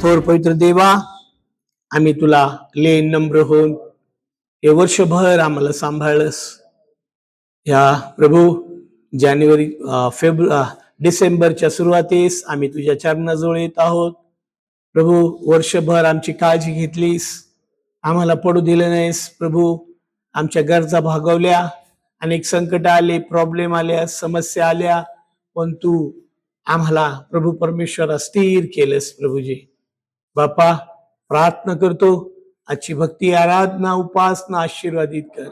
थोर पवित्र देवा, आम्ही तुला लेन नम्र होऊन हे वर्षभर आम्हाला सांभाळलंस. या प्रभू जानेवारी डिसेंबरच्या सुरुवातीस आम्ही तुझ्या चरणाजवळ येत आहोत. प्रभू वर्षभर आमची काळजी घेतलीस, आम्हाला पडू दिलं नाहीस. प्रभू आमच्या गरजा भागवल्या, अनेक संकट आले, प्रॉब्लेम आल्या, समस्या आल्या, पण तू आम्हाला प्रभू परमेश्वरा स्थिर केलंस. प्रभूजी बापा, प्रार्थना करतो आजची भक्ती आराधना उपासना आशीर्वादित कर.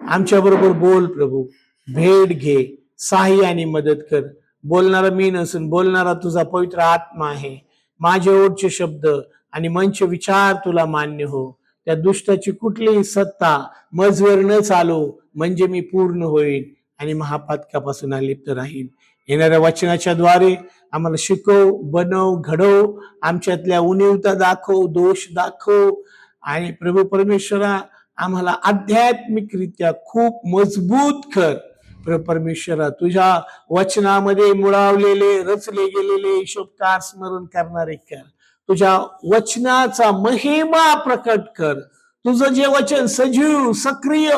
आमच्या बरोबर बोल प्रभू, भेट घे, सहाय्य आणि मदत कर. बोलणारा मी नसून बोलणारा तुझा पवित्र आत्मा आहे. माझे ओठचे शब्द आणि मंच विचार तुला मान्य हो. त्या दुष्टाची कुठलीही सत्ता मजवर न चालू, म्हणजे मी पूर्ण होईल आणि महापातकापासून अलिप्त राहील. येणाऱ्या वचनाच्या द्वारे आम्हाला शिकव, बनव, घडव, आमच्यातल्या उणीवता दाखव, दोष दाखव आणि प्रभू परमेश्वरा आम्हाला आध्यात्मिकरित्या खूप मजबूत कर. प्रभू परमेश्वरा तुझ्या वचनामध्ये मुळावलेले, रचले गेलेले हिशोबकार स्मरण करणारे कर. तुझ्या वचनाचा महिमा प्रकट कर. तुझं जे वचन सजीव, सक्रिय,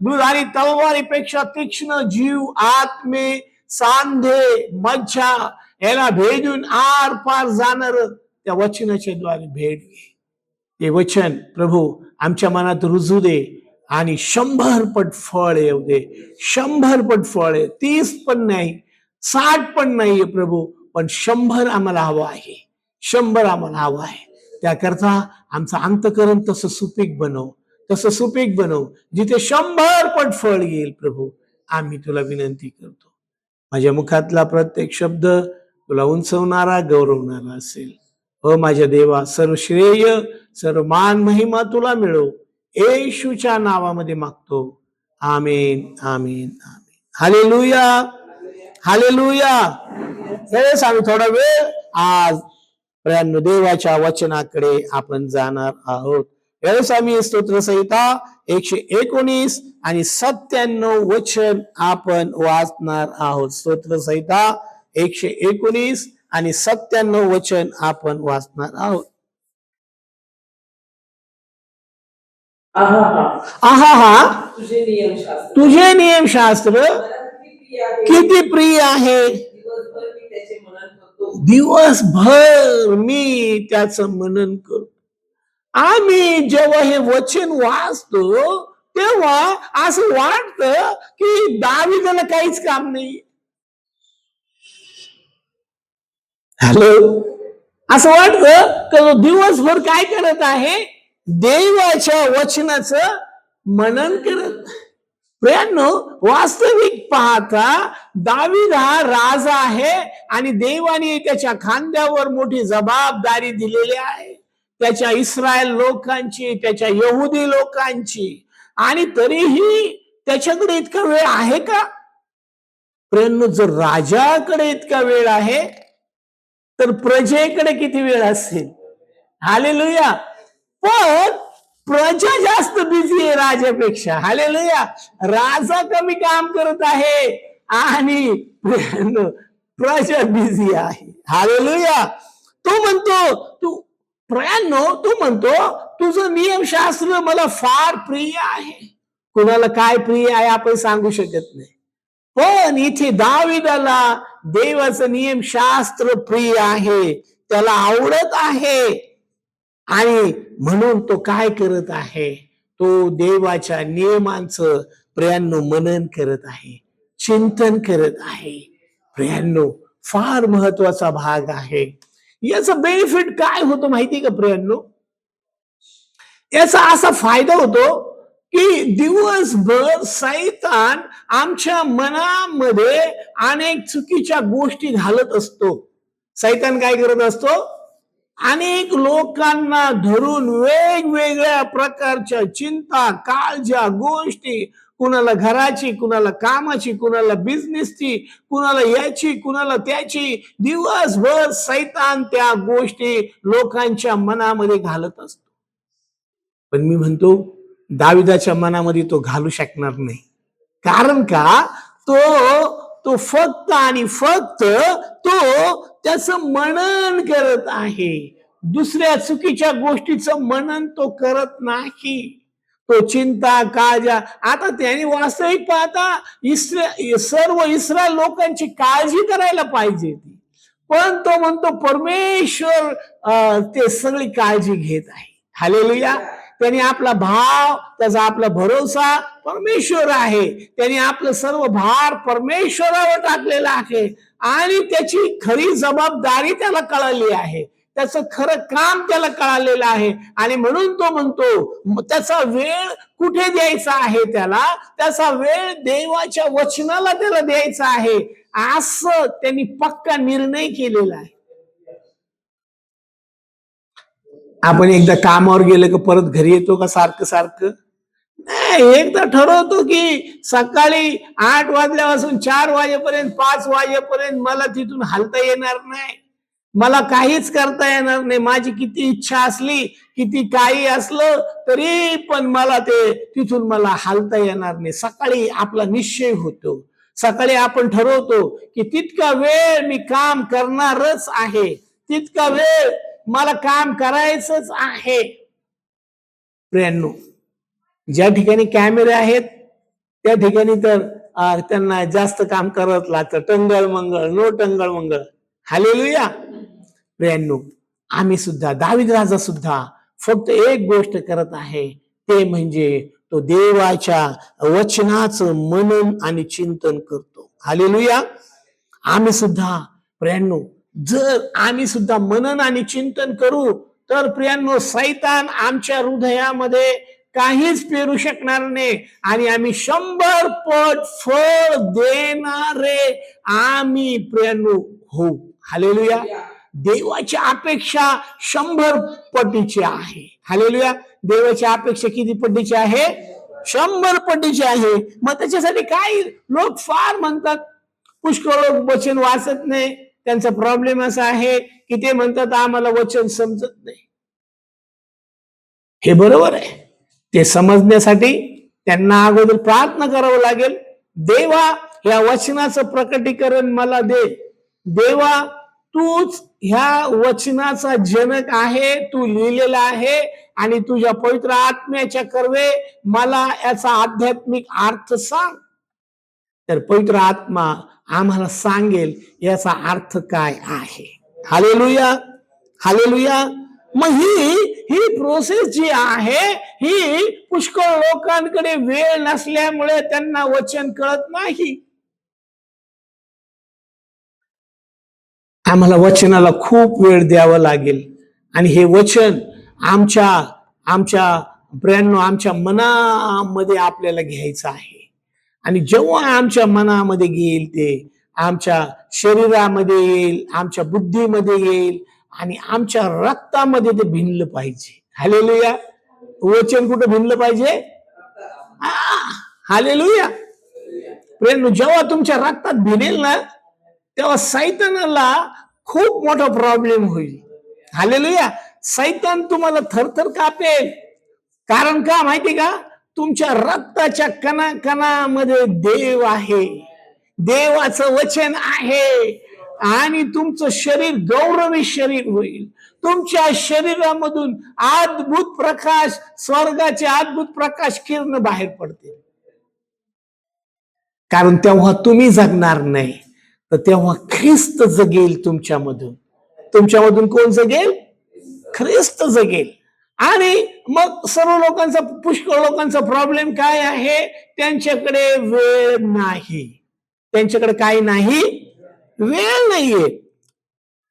दुधारी तलवारीपेक्षा तीक्ष्ण, जीव, आत्मे, सांधे, मज्जा याला भेदून आर पार जाणार त्या वचनाच्या द्वारे भेट घे. ते वचन प्रभू आमच्या मनात रुजू दे आणि 100 पट फळ येऊ दे. 100 पट फळ आहे. 30 पण नाही, 60 पण नाहीये प्रभू, पण 100 आम्हाला हवं आहे. 100 आम्हाला हवं आहे. त्याकरता आमचं अंतकरण तसं सुपीक बनव, तसं सुपीक बनव जिथे 100 पट फळ येईल. प्रभू आम्ही तुला विनंती करतो. माझ्या मुखातला प्रत्येक शब्द तुला उंचवणारा, गौरवणारा असेल. माझ्या देवा, सर्व श्रेय, सर्व मान, महिमा तुला मिळो. येशूच्या नावामध्ये मागतो. आमेन, आमेन, आमेन. हालेलुया, हालेलुया. हेच आम्ही थोडा वेळ आज देवाच्या वचनाकडे आपण जाणार आहोत. यावेळेस आम्ही स्तोत्रसंहिता 119 आणि 97 वचन आपण वाचणार आहोत. स्तोत्रसंहिता 119 आणि 97 वचन आपण वाचणार आहोत. आहा, तुझे नियमशास्त्र किती प्रिय आहे. दिवसभर मी त्याचं मनन करतो. आम्ही जेव्हा हे वचन वाचतो तेव्हा असं वाटतं की दावीदाला काहीच काम नाही. हॅलो, असं वाटतं की दिवसभर काय करत आहे, देवाच्या वचनाचं मनन करत. प्रियांनो, वास्तविक पाहता दावीद हा राजा आहे आणि देवाने त्याच्या खांद्यावर मोठी जबाबदारी दिलेली आहे, त्याच्या इस्रायल लोकांची, त्याच्या यहुदी लोकांची. आणि तरीही त्याच्याकडे इतका वेळ आहे का? प्रियांनो, जर राजाकडे इतका वेळ आहे तर प्रजेकडे किती वेळ असेल. हालेलुया. पण प्रजा जास्त बिझी आहे राजापेक्षा. हालेलुया. राजा कमी काम करत आहे आणि प्रजा बिझी आहे. हालेलुया. तो म्हणतो तू म्हणतो तुझं नियमशास्त्र मला फार प्रिय आहे. कुणाला काय प्रिय आहे आपण सांगू शकत नाही, पण इथे दावीदाला देवाचं नियमशास्त्र प्रिय आहे, त्याला आवडत आहे. आणि म्हणून तो काय करत आहे, तो देवाच्या नियमांचं प्रियांनो मनन करत आहे, चिंतन करत आहे. प्रियांनो, फार महत्वाचा भाग आहे. याचा बेनिफिट काय होतो माहिती का प्रियांनो? याचा असा फायदा होतो की दिवसभर सैतान आमच्या मनामध्ये अनेक चुकीच्या गोष्टी घालत असतो. सैतान काय करत असतो, अनेक लोकांना धरून वेगवेगळ्या प्रकारच्या चिंता, काळज्या गोष्टी, कुणाला घराची, कुणाला कामाची, कुणाला बिझनेसची, कुणाला याची, कुणाला त्याची, दिवसभर सैतान त्या गोष्टी लोकांच्या मनामध्ये घालत असतो. पण मी म्हणतो दाविदाच्या मनामध्ये तो घालू शकणार नाही. कारण का? तो फक्त आणि फक्त तो त्याचं मनन करत आहे. दुसऱ्या चुकीच्या गोष्टीचं मनन तो करत नाही. तो चिंता काळजा, आता त्यांनी वास्तविक पाहता सर्व इस्रायल लोकांची काळजी करायला पाहिजे ती, पण तो म्हणतो परमेश्वर ते सगळी काळजी घेत आहे. हालेलुया. त्यांनी आपला भाव, त्याचा आपला भरोसा परमेश्वर आहे. त्यांनी आपलं सर्व भार परमेश्वरावर टाकलेला आहे आणि त्याची खरी जबाबदारी त्याला कळाली आहे. त्याचं खरं काम त्याला कळालेलं आहे आणि म्हणून तो म्हणतो त्याचा वेळ कुठे द्यायचा आहे, त्याचा वेळ देवाच्या वचनाला त्याला द्यायचा आहे, असं त्यांनी पक्का निर्णय केलेला आहे. आपण एकदा कामावर गेलं का परत घरी येतो का सारखं सारखं? नाही, एकदा ठरवतो की सकाळी 8 वाजल्यापासून 4 वाजेपर्यंत 5 वाजेपर्यंत मला तिथून हलता येणार नाही, मला काहीच करता येणार नाही. माझी किती इच्छा असली, किती काही असलं तरी पण मला ते तिथून मला हलता येणार नाही. सकाळी आपला निश्चय होतो, सकाळी आपण ठरवतो की तितका वेळ मी काम करणारच आहे, तितका वेळ मला काम करायचंच आहे. प्रियांनो, ज्या ठिकाणी कॅमेरे आहेत त्या ठिकाणी तर त्यांना जास्त काम करत लागतं, टंगळ मंगळ, नो टंगळ मंगळ. हालेलुया. प्रियांनो, आम्ही सुद्धा, दावीद राजा सुद्धा फक्त एक गोष्ट करत आहे, ते म्हणजे तो देवाच्या वचनाचं मनन आणि चिंतन करतो. हालेलुया. आम्ही सुद्धा प्रियांनो, जर आम्ही सुद्धा मनन आणि चिंतन करू तर प्रियांनो, सैतान आमच्या हृदयामध्ये काहीच पेरू शकणार नाही आणि आम्ही 100 पट फळ देणारे आम्ही प्रियांनो हो. हालेलुया. देवाची अपेक्षा 100 पटीची आहे. हालेलुया. देवाची अपेक्षा किती पटीची आहे? 100 पटीची आहे. मग त्याच्यासाठी काय लोक फार म्हणतात, पुष्कळ लोक वचन वाचत नाही. त्यांचा प्रॉब्लेम असा आहे की ते म्हणतात आम्हाला वचन समजत नाही. हे बरोबर आहे. ते समजण्यासाठी त्यांना अगोदर प्रार्थना करावं लागेल. देवा, या वचनाचं प्रकटीकरण मला दे. देवा, तूच ह्या वचनाचा जनक आहे, तू लिहिलेला आहे आणि तुझ्या पवित्र आत्म्याच्या कर्वे मला याचा आध्यात्मिक अर्थ सांग. तर पवित्र आत्मा आम्हाला सांगेल याचा अर्थ काय आहे. हालेलुया. हालेलुया. मग ही प्रोसेस जी आहे, ही पुष्कळ लोकांकडे वेळ नसल्यामुळे त्यांना वचन कळत नाही. आम्हाला वचनाला खूप वेळ द्यावा लागेल आणि हे वचन आमच्या प्रियांनो, आमच्या मनामध्ये आपल्याला घ्यायचं आहे. आणि जेव्हा आमच्या मनामध्ये येईल, ते आमच्या शरीरामध्ये येईल, आमच्या बुद्धीमध्ये येईल आणि आमच्या रक्तामध्ये ते भिनलं पाहिजे. हालेलुया. वचन कुठं भिनलं पाहिजे? हालेलुया. प्रियांनो, जेव्हा तुमच्या रक्तात भिनेल ना, तेव्हा सैतानाला खूप मोठा प्रॉब्लेम होईल. हालेलुया. सैतान तुम्हाला थरथर कापेल. कारण का माहिती का? तुमच्या रक्ताच्या कणाकणामध्ये देव आहे, देवाचं वचन आहे आणि तुमचं शरीर गौरवी शरीर होईल. तुमच्या शरीरामधून अद्भुत प्रकाश, स्वर्गाचे अद्भुत प्रकाश किरण बाहेर पडते. कारण तेव्हा तुम्ही जगणार नाही, तर तेव्हा ख्रिस्त जगेल तुमच्यामधून. तुमच्यामधून कोण जगेल? ख्रिस्त जगेल. आणि मग सर्व लोकांचा, पुष्कळ लोकांचा प्रॉब्लेम काय आहे? त्यांच्याकडे वेळ नाही. त्यांच्याकडे काय नाही? वेळ नाहीये.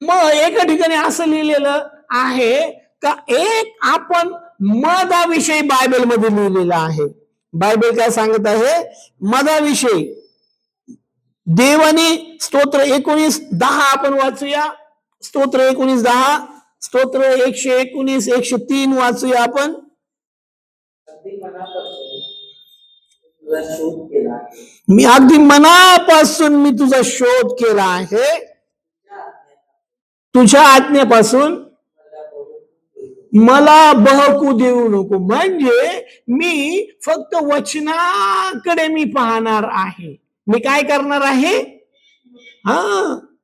मग एका ठिकाणी असं लिहिलेलं आहे का, एक आपण मदाविषयी बायबलमध्ये लिहिलेलं आहे. बायबल काय सांगत आहे? मदाविषयी. देवाने स्तोत्र 19:10 आपण वाचूया. स्तोत्र 19:10, स्तोत्र 119, 103 वाचूया आपण. मी अगदी मनापासून मी तुझा शोध केला आहे, तुझ्या आज्ञेपासून मला बहकू देऊ नको. म्हणजे मी फक्त वचनाकडे मी पाहणार आहे. मी काय करणार आहे?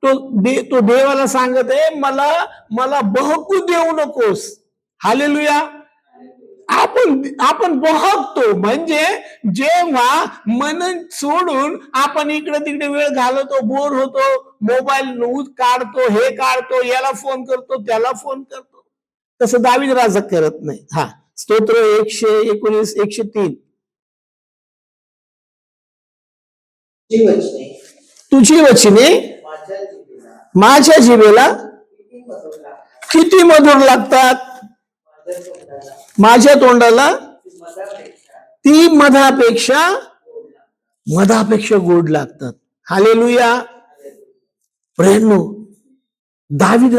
तो देवाला सांगत आहे, मला मला बहकू देऊ नकोस. हालेलुया. आपण बहकतो म्हणजे जेव्हा मन सोडून आपण इकडे तिकडे वेळ घालवतो, बोर होतो, मोबाईल काढतो, हे काढतो, याला फोन करतो, त्याला फोन करतो. तसं दावीद राजा करत नाही. हा, स्तोत्र 119 103. तुझी वचने माझ्या जिभेला किती मधुर लागतात, माझ्या तोंडाला ती मधापेक्षा गोड लागतात. हालेलुया. प्रेरणो, दावीद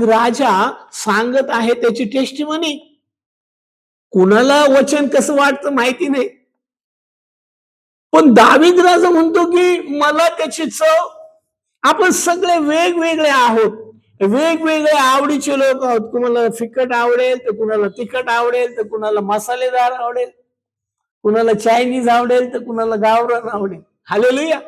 राजा सांगत आहे त्याची टेस्टिमनी. कुणाला वचन कसं वाटतं माहिती नाही, पण दावीद राजा म्हणतो की मला त्याची चव. आपण सगळे वेगवेगळे आहोत, वेगवेगळे आवडीचे लोक आहोत. कुणाला फिकट आवडेल तर कुणाला तिखट आवडेल, तर कुणाला मसालेदार आवडेल, कुणाला चायनीज आवडेल, तर कुणाला गावरान आवडेल. हालेलुया.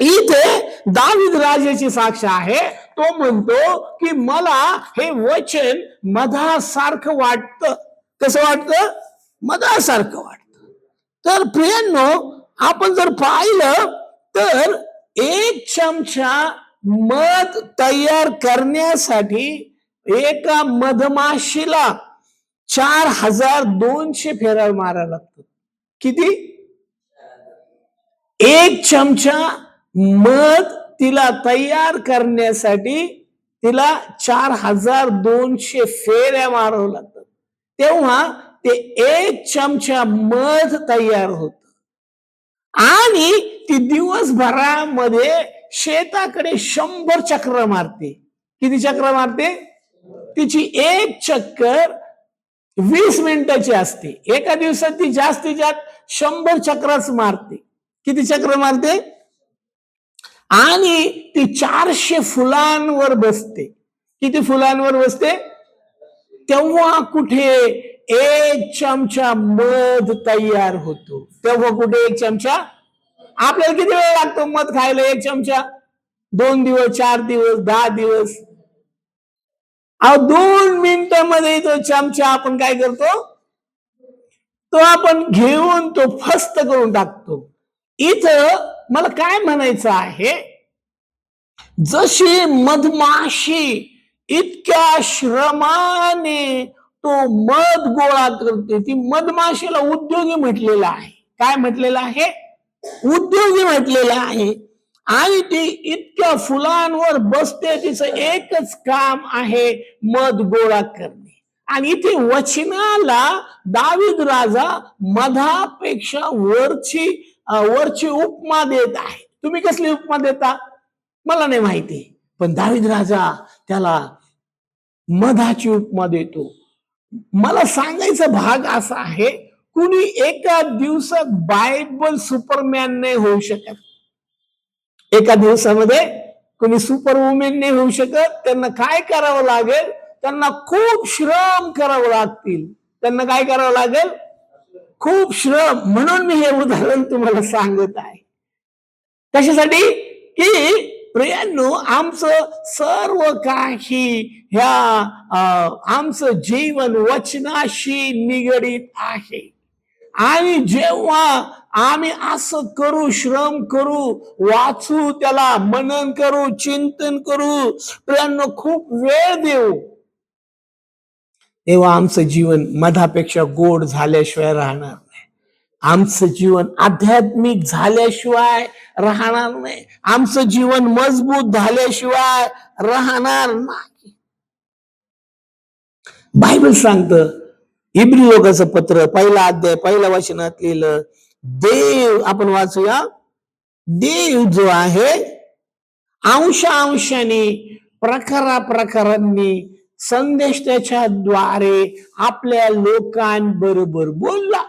इथे दावीद राजाची साक्ष आहे. तो म्हणतो की मला हे वचन मधासारखं वाटतं. कसं वाटतं? मधासारखं वाटतं. तर प्रियांनो, आपण जर पाहिलं तर 1 चमचा मध तयार करण्यासाठी एका मधमाशीला 4200 फेरा मारायला लागतात. किती? 1 चमचा मध तिला तयार करण्यासाठी तिला 4200 फेऱ्या मारावं लागतात. तेव्हा ते 1 चमचा मध तयार होत. आणि ती दिवसभरामध्ये शेताकडे 100 चक्र मारते. किती चक्र मारते? तिची एक चक्कर 20 मिनिटाची असते. एका दिवसात ती जास्तीत जास्त 100 चक्रच मारते. किती चक्र मारते? आणि ती 400 फुलांवर बसते. किती फुलांवर बसते? तेव्हा कुठे 1 चमचा मध तयार होतो. तेव्हा कुठे 1 चमचा? आपल्याला किती वेळ लागतो मध खायला? 1 चमचा 2 दिवस, 4 दिवस, 10 दिवस. 2 मिनिटांमध्ये तो चमचा आपण काय करतो? तो आपण घेऊन तो फस्त करून टाकतो. इथं मला काय म्हणायचं आहे, जशी मधमाशी इतक्या श्रमाने तो मध गोळा करते, ती मधमाशीला उद्योगी म्हटलेलं आहे. काय म्हटलेलं आहे? उद्योगी म्हटलेलं आहे. आणि ती इतक्या फुलांवर बसते, तिचं एकच काम आहे मध गोळा करणे. आणि इथे वचनाला दावीद राजा मधापेक्षा वरची उपमा देत आहे. तुम्ही कसली उपमा देता मला नाही माहिती, पण दावीद राजा त्याला मधाची उपमा देतो. मला सांगायचा भाग असा आहे, कुणी एका दिवसात बायबल सुपरमॅन नाही होऊ शकत. एका दिवसामध्ये कुणी सुपर वुमेन नाही होऊ शकत. त्यांना काय करावं लागेल? त्यांना खूप श्रम करावं लागतील. त्यांना काय करावं लागेल? खूप श्रम. म्हणून मी हे उदाहरण तुम्हाला सांगत आहे. कशासाठी? की प्रियांनो, आमचं सर्व काही ह्या आमचं जीवन वचनाशी निगडीत आहे. आणि जेव्हा आम्ही असं करू, श्रम करू, वाचू, त्याला मनन करू, चिंतन करू, प्रियांनो खूप वेळ देऊ, तेव्हा आमचं जीवन मधापेक्षा गोड झाल्याशिवाय राहणार नाही. आमचं जीवन आध्यात्मिक झाल्याशिवाय राहणार नाही. आमचं जीवन मजबूत झाल्याशिवाय राहणार नाही. बायबल सांगतं, इब्री लोकांचं पत्र 1 अध्याय 1 वचनात लिहिलं, देव, आपण वाचूया, देव जो आहे अंशांनी प्रकारांनी संदेश त्याच्या द्वारे आपल्या लोकांबरोबर बोलला.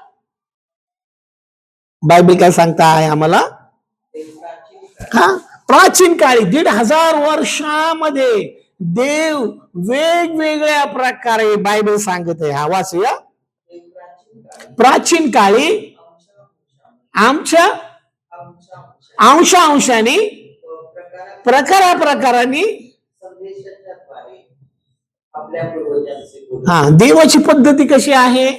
बायबल काय सांगता आहे आम्हाला? प्राचीन काळी 1500 वर्षामध्ये देव वेगवेगळ्या प्रकारे बायबल सांगत आहे. हा वाचूया. प्राचीन काळी आमच्या अंशांनी प्रकाराने हा देवाची पद्धती कशी आहे.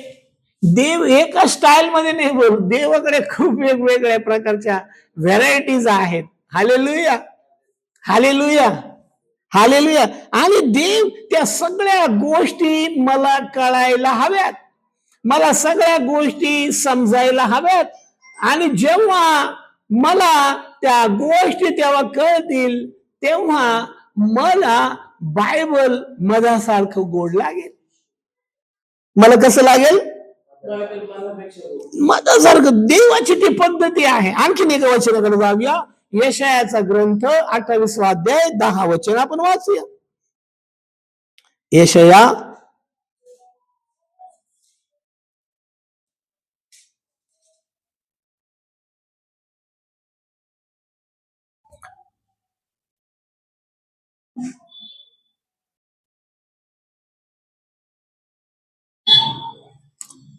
देव एका स्टाईल मध्ये नाही बोल, देवाकडे खूप वेगवेगळ्या प्रकारच्या व्हेरायटीज आहेत. हालेलुया, हालेलुया, हालेलुया. आणि देव त्या सगळ्या गोष्टी मला कळायला हव्यात, मला सगळ्या गोष्टी समजायला हव्यात. आणि जेव्हा मला त्या गोष्टी तेव्हा कळतील तेव्हा मला बायबल मधासारखं गोड लागेल. मला कसं लागेल? मधासारखं. देवाची ती पद्धती आहे. आणखीन एका वचनाकडे जाऊया. यशायाचा ग्रंथ 28 अध्याय 10 वचन आपण वाचूया. यशया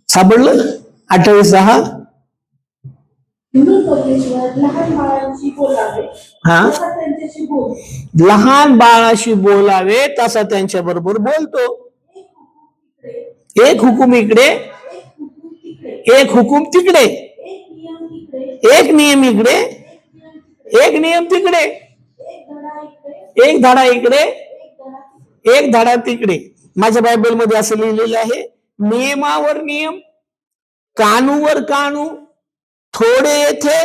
सापडलं 28:10. लहान बाळाशी बोलावे तसा त्यांच्या बरोबर बोलतो. एक हुकूम इकडे, एक हुकूम तिकडे, एक नियम इकडे, एक नियम तिकडे, एक धडा इकडे, एक धडा तिकडे. माझ्या बायबल मध्ये असं लिहिलेलं आहे, नियमावर नियम, कानूवर कानू, थोडे येथे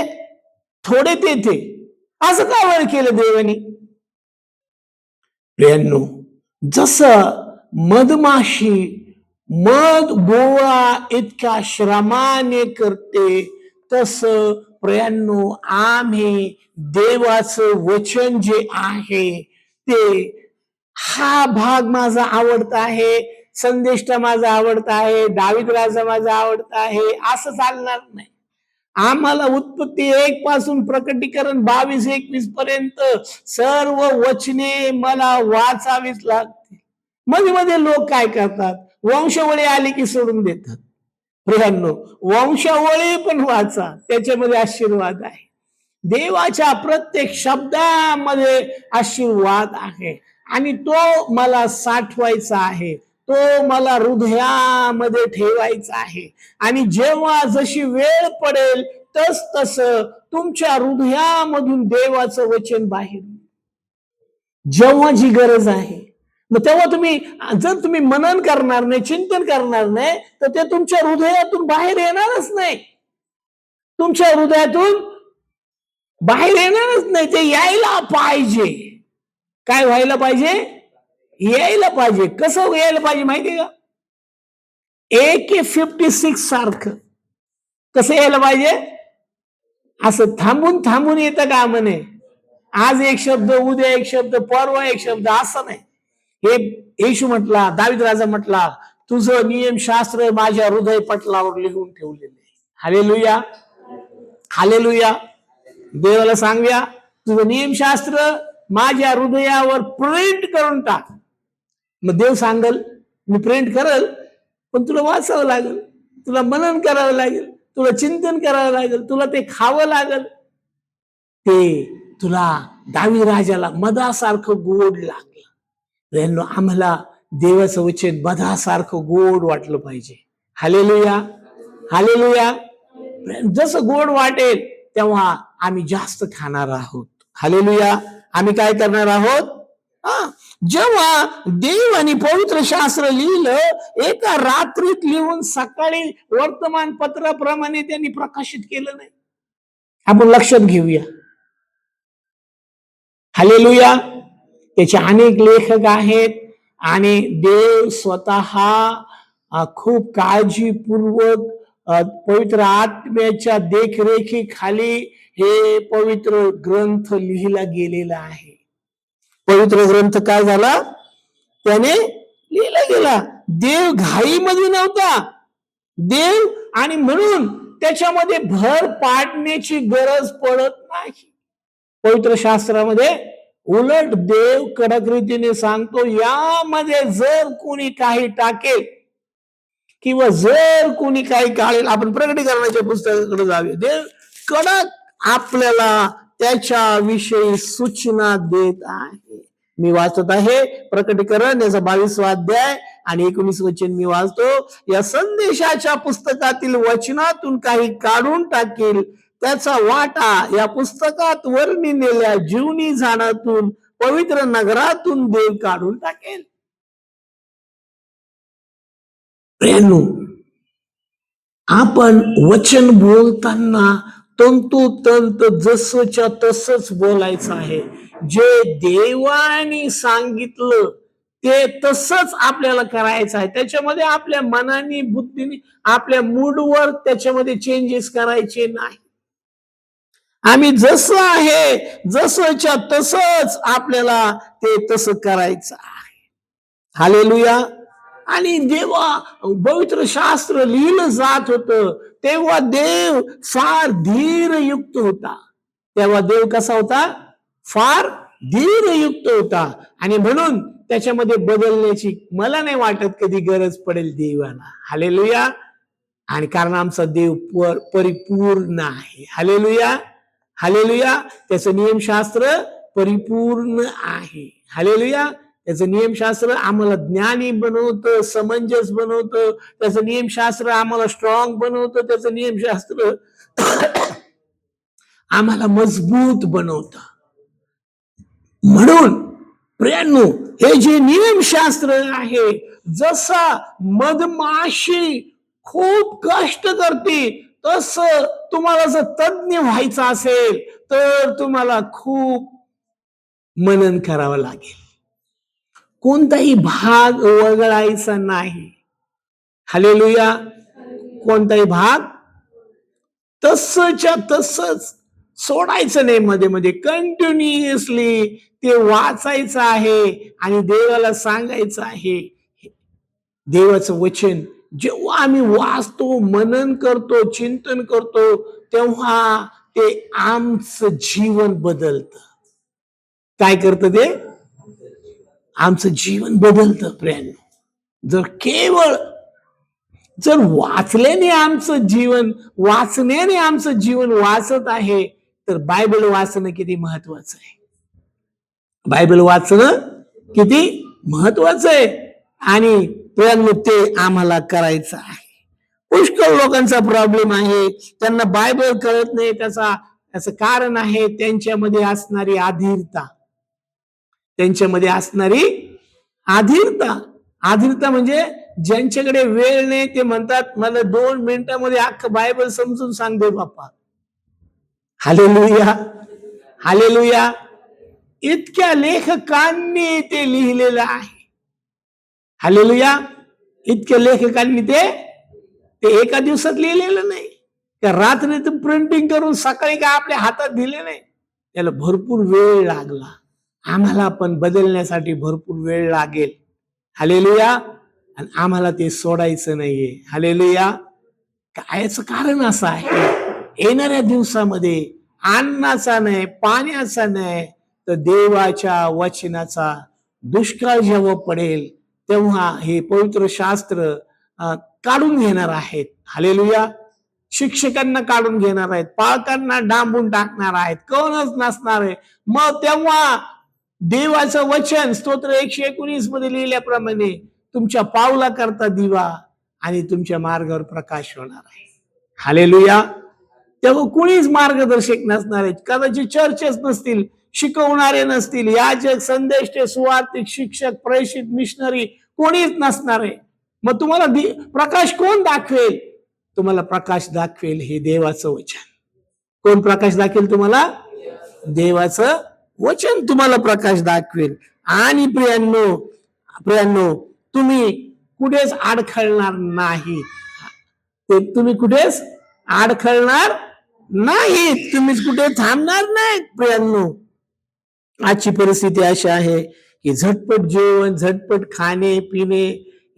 थोडे तेथे. असं का वर केलं देवानी? प्रियांनो, जसं मधमाशी मध गोळा इतक्या श्रमाने करते, तस प्रियांनो आम्ही देवाचं वचन जे आहे ते, हा भाग माझा आवडता आहे, संदेष्ट माझा आवडता आहे, दावीद राजा माझा आवडता आहे, असं चालणार नाही. आम्हाला उत्पत्ती 1 पासून प्रकटीकरण 22-21 पर्यंत सर्व वचने मला वाचावीच लागते. मध्ये मध्ये लोक काय करतात, वंशावळी आली की सोडून देतात. प्रियांनो, वंशावळी पण वाचा, त्याच्यामध्ये आशीर्वाद आहे. देवाच्या प्रत्येक शब्दामध्ये आशीर्वाद आहे आणि तो मला साठवायचा आहे, तो मला हृदयामध्ये ठेवायचा आहे. आणि जेव्हा जशी वेळ पडेल तस तस तुमच्या हृदयामधून देवाचं वचन बाहेर, जेव्हा जी गरज आहे. मग तेव्हा तुम्ही, जर तुम्ही मनन करणार नाही, चिंतन करणार नाही, तर ते तुमच्या हृदयातून बाहेर येणारच नाही. तुमच्या हृदयातून बाहेर येणारच नाही. ते यायला पाहिजे. काय व्हायला पाहिजे? यायला पाहिजे. कसं यायला पाहिजे माहितीये का? AK-56 सारखं कसं यायला पाहिजे? असं थांबून थांबून येतं का म्हणे, आज एक शब्द, उद्या एक शब्द, परवा एक शब्द, असं नाही. हे येशू म्हटला, दावीद राजा म्हटला, तुझं नियमशास्त्र माझ्या हृदय पटलावर लिहून ठेवलेले आहे. Hallelujah, hallelujah. देवाला सांगूया, तुझं नियमशास्त्र माझ्या हृदयावर प्रिंट करून टाक. मग देव सांगल, मी प्रिंट करल, पण तुला वाचावं लागेल, तुला मनन करावं लागेल, तुला चिंतन करावं लागेल, तुला ते खावं लागेल. ते तुला दावीद राजाला मधासारखं गोड लागलं. आम्हाला देवाचं वचन मधासारखं गोड वाटलं पाहिजे. Hallelujah, hallelujah. जसं गोड वाटेल तेव्हा आम्ही जास्त खाणार आहोत. हालेलुया. आम्ही काय करणार आहोत? जेव्हा देव आणि पवित्र शास्त्र लिहिलं, एका रात्रीत लिहून सकाळी वर्तमानपत्राप्रमाणे त्यांनी प्रकाशित केलं नाही. आपण लक्षात घेऊया. हालेलुया. त्याचे अनेक लेखक आहेत आणि देव स्वतः खूप काळजीपूर्वक पवित्र आत्म्याच्या देखरेखीखाली हे पवित्र ग्रंथ लिहिला गेलेला आहे. पवित्र ग्रंथ काय झाला? त्याने लिहिला गेला. देव घाईमध्ये नव्हता देव, आणि म्हणून त्याच्यामध्ये भर पाडण्याची गरज पडत नाही. पवित्र शास्त्रामध्ये उलट देव कडक रीतीने सांगतो, यामध्ये जर कोणी काही टाकेल किंवा जर कोणी काही काढेल, आपण प्रकटीकरणाच्या पुस्तकाकडे जावे, देव कडक आपल्याला त्याच्याविषयी सूचना देत आहे. मी वाचत आहे प्रकटीकरण याचा 22वा अध्याय आणि 19 वचन मी वाचतो. या संदेशाच्या पुस्तकातील वचनातून काही काढून टाकेल, त्याचा वाटा या पुस्तकात वर्णिलेल्या जीवनी झाडातून पवित्र नगरातून देव काढून टाकेल. प्रेरणू, आपण वचन बोलताना तंतोतंत जसंच्या तसंच बोलायचं आहे. जे देवाने सांगितलं ते तसंच आपल्याला करायचं आहे. त्याच्यामध्ये आपल्या मनाने बुद्धीने आपल्या मूडवर त्याच्यामध्ये चेंजेस करायचे नाही. आम्ही जसं आहे जसंच्या तसंच आपल्याला ते तसं करायचं आहे. हालेलुया. आणि जेव्हा पवित्र शास्त्र लिहिलं जात होतं तेव्हा देव फार धीरयुक्त होता. तेव्हा देव कसा होता? फार धीरयुक्त होता. आणि म्हणून त्याच्यामध्ये बदलण्याची मला नाही वाटत कधी गरज पडेल देवाला. हालेलुया. आणि कारण आमचा देव परिपूर्ण आहे. हालेलुया. हालेलुया. त्याचं नियमशास्त्र परिपूर्ण आहे. हालेलुया. त्याचं नियमशास्त्र आम्हाला ज्ञानी बनवतं, समंजस बनवतं. त्याचं नियमशास्त्र आम्हाला स्ट्रॉंग बनवतं. त्याचं नियमशास्त्र आम्हाला मजबूत बनवतं. म्हणून प्रियांनो, हे जे नियमशास्त्र आहे, जसा मधमाशी खूप कष्ट करते तसं तुम्हाला जर तज्ञ व्हायचं असेल तर तुम्हाला खूप मनन करावं लागेल. कोणताही भाग वगळायचा नाही. हालेलुया. कोणताही भाग तसंच्या तसंच सोडायचं नाही. मध्ये मध्ये कंटिन्युअसली ते वाचायचं आहे आणि देवाला सांगायचं आहे. देवाचं वचन जेव्हा आम्ही वाचतो, मनन करतो, चिंतन करतो, तेव्हा ते आमचं जीवन बदलतं. काय करतं ते? आमचं जीवन बदलतं. प्रेम जर वाचल्याने आमचं जीवन वाचण्याने आमचं जीवन वाचत आहे तर बायबल वाचणं किती महत्वाचं आहे. बायबल वाचणं किती महत्वाचं आहे. आणि प्रेम ते आम्हाला करायचं आहे. पुष्कळ लोकांचा प्रॉब्लेम आहे, त्यांना बायबल कळत नाही. त्याचं कारण आहे त्यांच्यामध्ये असणारी अधीरता. त्यांच्यामध्ये असणारी अधीरता म्हणजे ज्यांच्याकडे वेळ नाही ते म्हणतात मला 2 मिनिटांमध्ये अख्खं बायबल समजून सांग दे बाप्पा. हालेलुया. हालेलुया. इतक्या लेखकांनी ते लिहिलेलं आहे. हालेलुया. इतक्या लेखकांनी ते एका दिवसात लिहिलेलं नाही. त्या रात्रीतून प्रिंटिंग करून सकाळी काय आपल्या हातात दिले नाही. त्याला भरपूर वेळ लागला. आम्हाला पण बदलण्यासाठी भरपूर वेळ लागेल. हालेलुया. आणि आम्हाला ते सोडायचं नाहीये. हालेलुया. कायचं कारण असं आहे, येणाऱ्या दिवसामध्ये अन्नाचा नाही, पाण्याचा नाही, तर देवाच्या वचनाचा दुष्काळ जेव्हा पडेल तेव्हा हे पवित्र शास्त्र काढून घेणार आहेत. हालेलुया. शिक्षकांना काढून घेणार आहेत, पालकांना डांबून टाकणार आहेत, कोणच नसणार आहे. मग तेव्हा देवाचं वचन स्तोत्र 119 मध्ये लिहिल्याप्रमाणे तुमच्या पावला करता दिवा आणि तुमच्या मार्गावर प्रकाश होणार आहे. हालेलुया. तेव्हा कुणीच मार्गदर्शक नसणार आहे. कदाचित चर्चेस नसतील, शिकवणारे नसतील, याजक, संदेश, सुवार्तिक, शिक्षक, प्रेषित, मिशनरी कोणीच नसणार आहे. मग तुम्हाला प्रकाश कोण दाखवेल? तुम्हाला प्रकाश दाखवेल हे देवाचं वचन. कोण प्रकाश दाखवेल तुम्हाला? देवाचं वचन तुम्हाला प्रकाश दाखवेल. आणि प्रियांनो तुम्ही कुठेच अडखळणार नाही. तुम्ही कुठेच अडखळणार नाही. तुम्ही कुठे थांबणार नाही. प्रियांनो, आजची परिस्थिती अशी आहे की झटपट जेवण, झटपट खाणे पिणे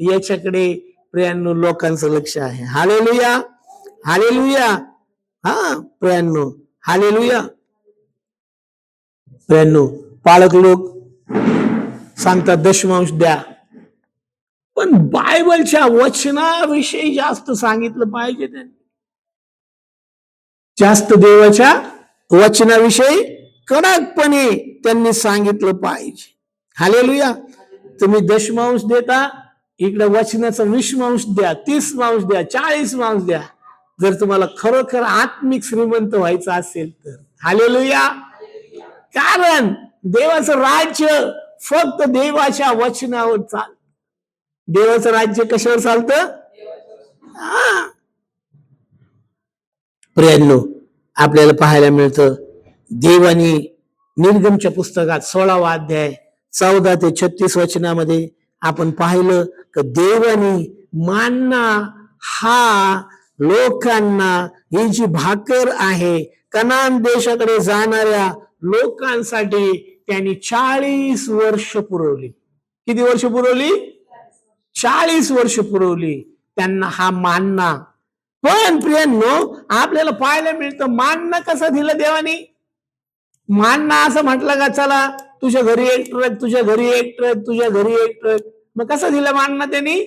याच्याकडे प्रियांनो लोकांचं लक्ष आहे. हालेलुया. हालेलुया. हा प्रियांनो. हालेलुया. प्रियांनो, पालक लोक सांगतात दशमांश द्या, पण बायबलच्या वचनाविषयी जास्त सांगितलं पाहिजे त्यांनी. जास्त देवाच्या वचनाविषयी कडकपणे त्यांनी सांगितलं पाहिजे. हालेलुया. तुम्ही दशमांश देता, इकडे वचनाचा 20 द्या, 30 द्या, 40 द्या, जर तुम्हाला खरोखर आत्मिक श्रीमंत व्हायचं असेल तर. हालेलुया. कारण देवाचं राज्य फक्त देवाच्या वचनावर चालतं. देवाचं राज्य कशावर चालतं? प्रियांनो, आपल्याला पाहायला मिळतं देवानी निर्गमच्या पुस्तकात 16वा अध्याय 14 ते 36 वचनामध्ये आपण पाहिलं की देवानी मान्ना हा लोकांना, ही जी भाकर आहे कनान देशाकडे जाणाऱ्या लोकांसाठी त्यांनी 40 वर्ष पुरवली. किती वर्ष पुरवली? 40 वर्ष पुरवली त्यांना हा मान्ना. पण प्रियांनो, आपल्याला पाहायला मिळतं मान्ना कसा दिला देवानी. मान्ना असं म्हटलं का चला तुझ्या घरी एक ट्रक, तुझ्या घरी एक ट्रक, तुझ्या घरी एक ट्रक. मग कसं दिलं मान्ना त्यांनी?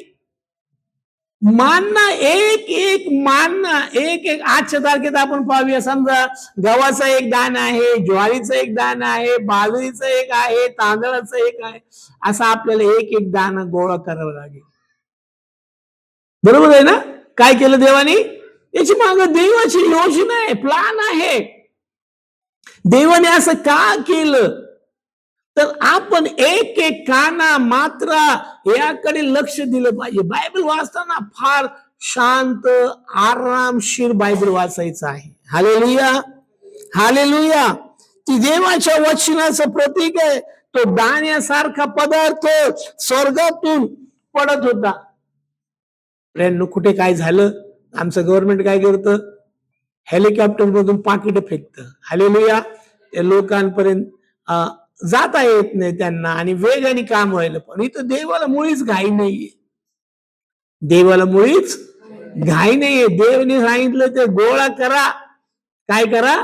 मान्ना एक एक मान्ना एक एक. आजच्या तारखेत आपण पाहूया, समजा गव्हाचा एक दाणा आहे, ज्वारीचं एक दाणा आहे, बाजरीचं एक आहे, तांदळाचं एक आहे, असं आपल्याला एक एक दाणा गोळा करावा लागेल. बरोबर आहे ना? काय केलं देवानी? याची मागे देवाची योजना आहे, प्लान आहे. देवाने असं का केलं तर आपण एक एक काना मात्रा याकडे लक्ष दिलं पाहिजे. बायबल वाचताना फार शांत आरामशीर बायबल वाचायचं आहे. हालेलुया. हालेलुया. ती देवाच्या वचनाचं प्रतीक आहे. तो दाण्यासारखा पदार्थ स्वर्गातून पडत होता. कुठे काय झालं, आमचं गव्हर्नमेंट काय करतं? हेलिकॉप्टर मधून पाकिट फेकतं. हालेलुया. त्या लोकांपर्यंत जाता येत नाही त्यांना आणि वेगाने काम व्हायला. पण इथं देवाला मुळीच घाई नाहीये. देवाला मुळीच घाई नाहीये. देवाने सांगितलं ते गोळा करा. काय करा?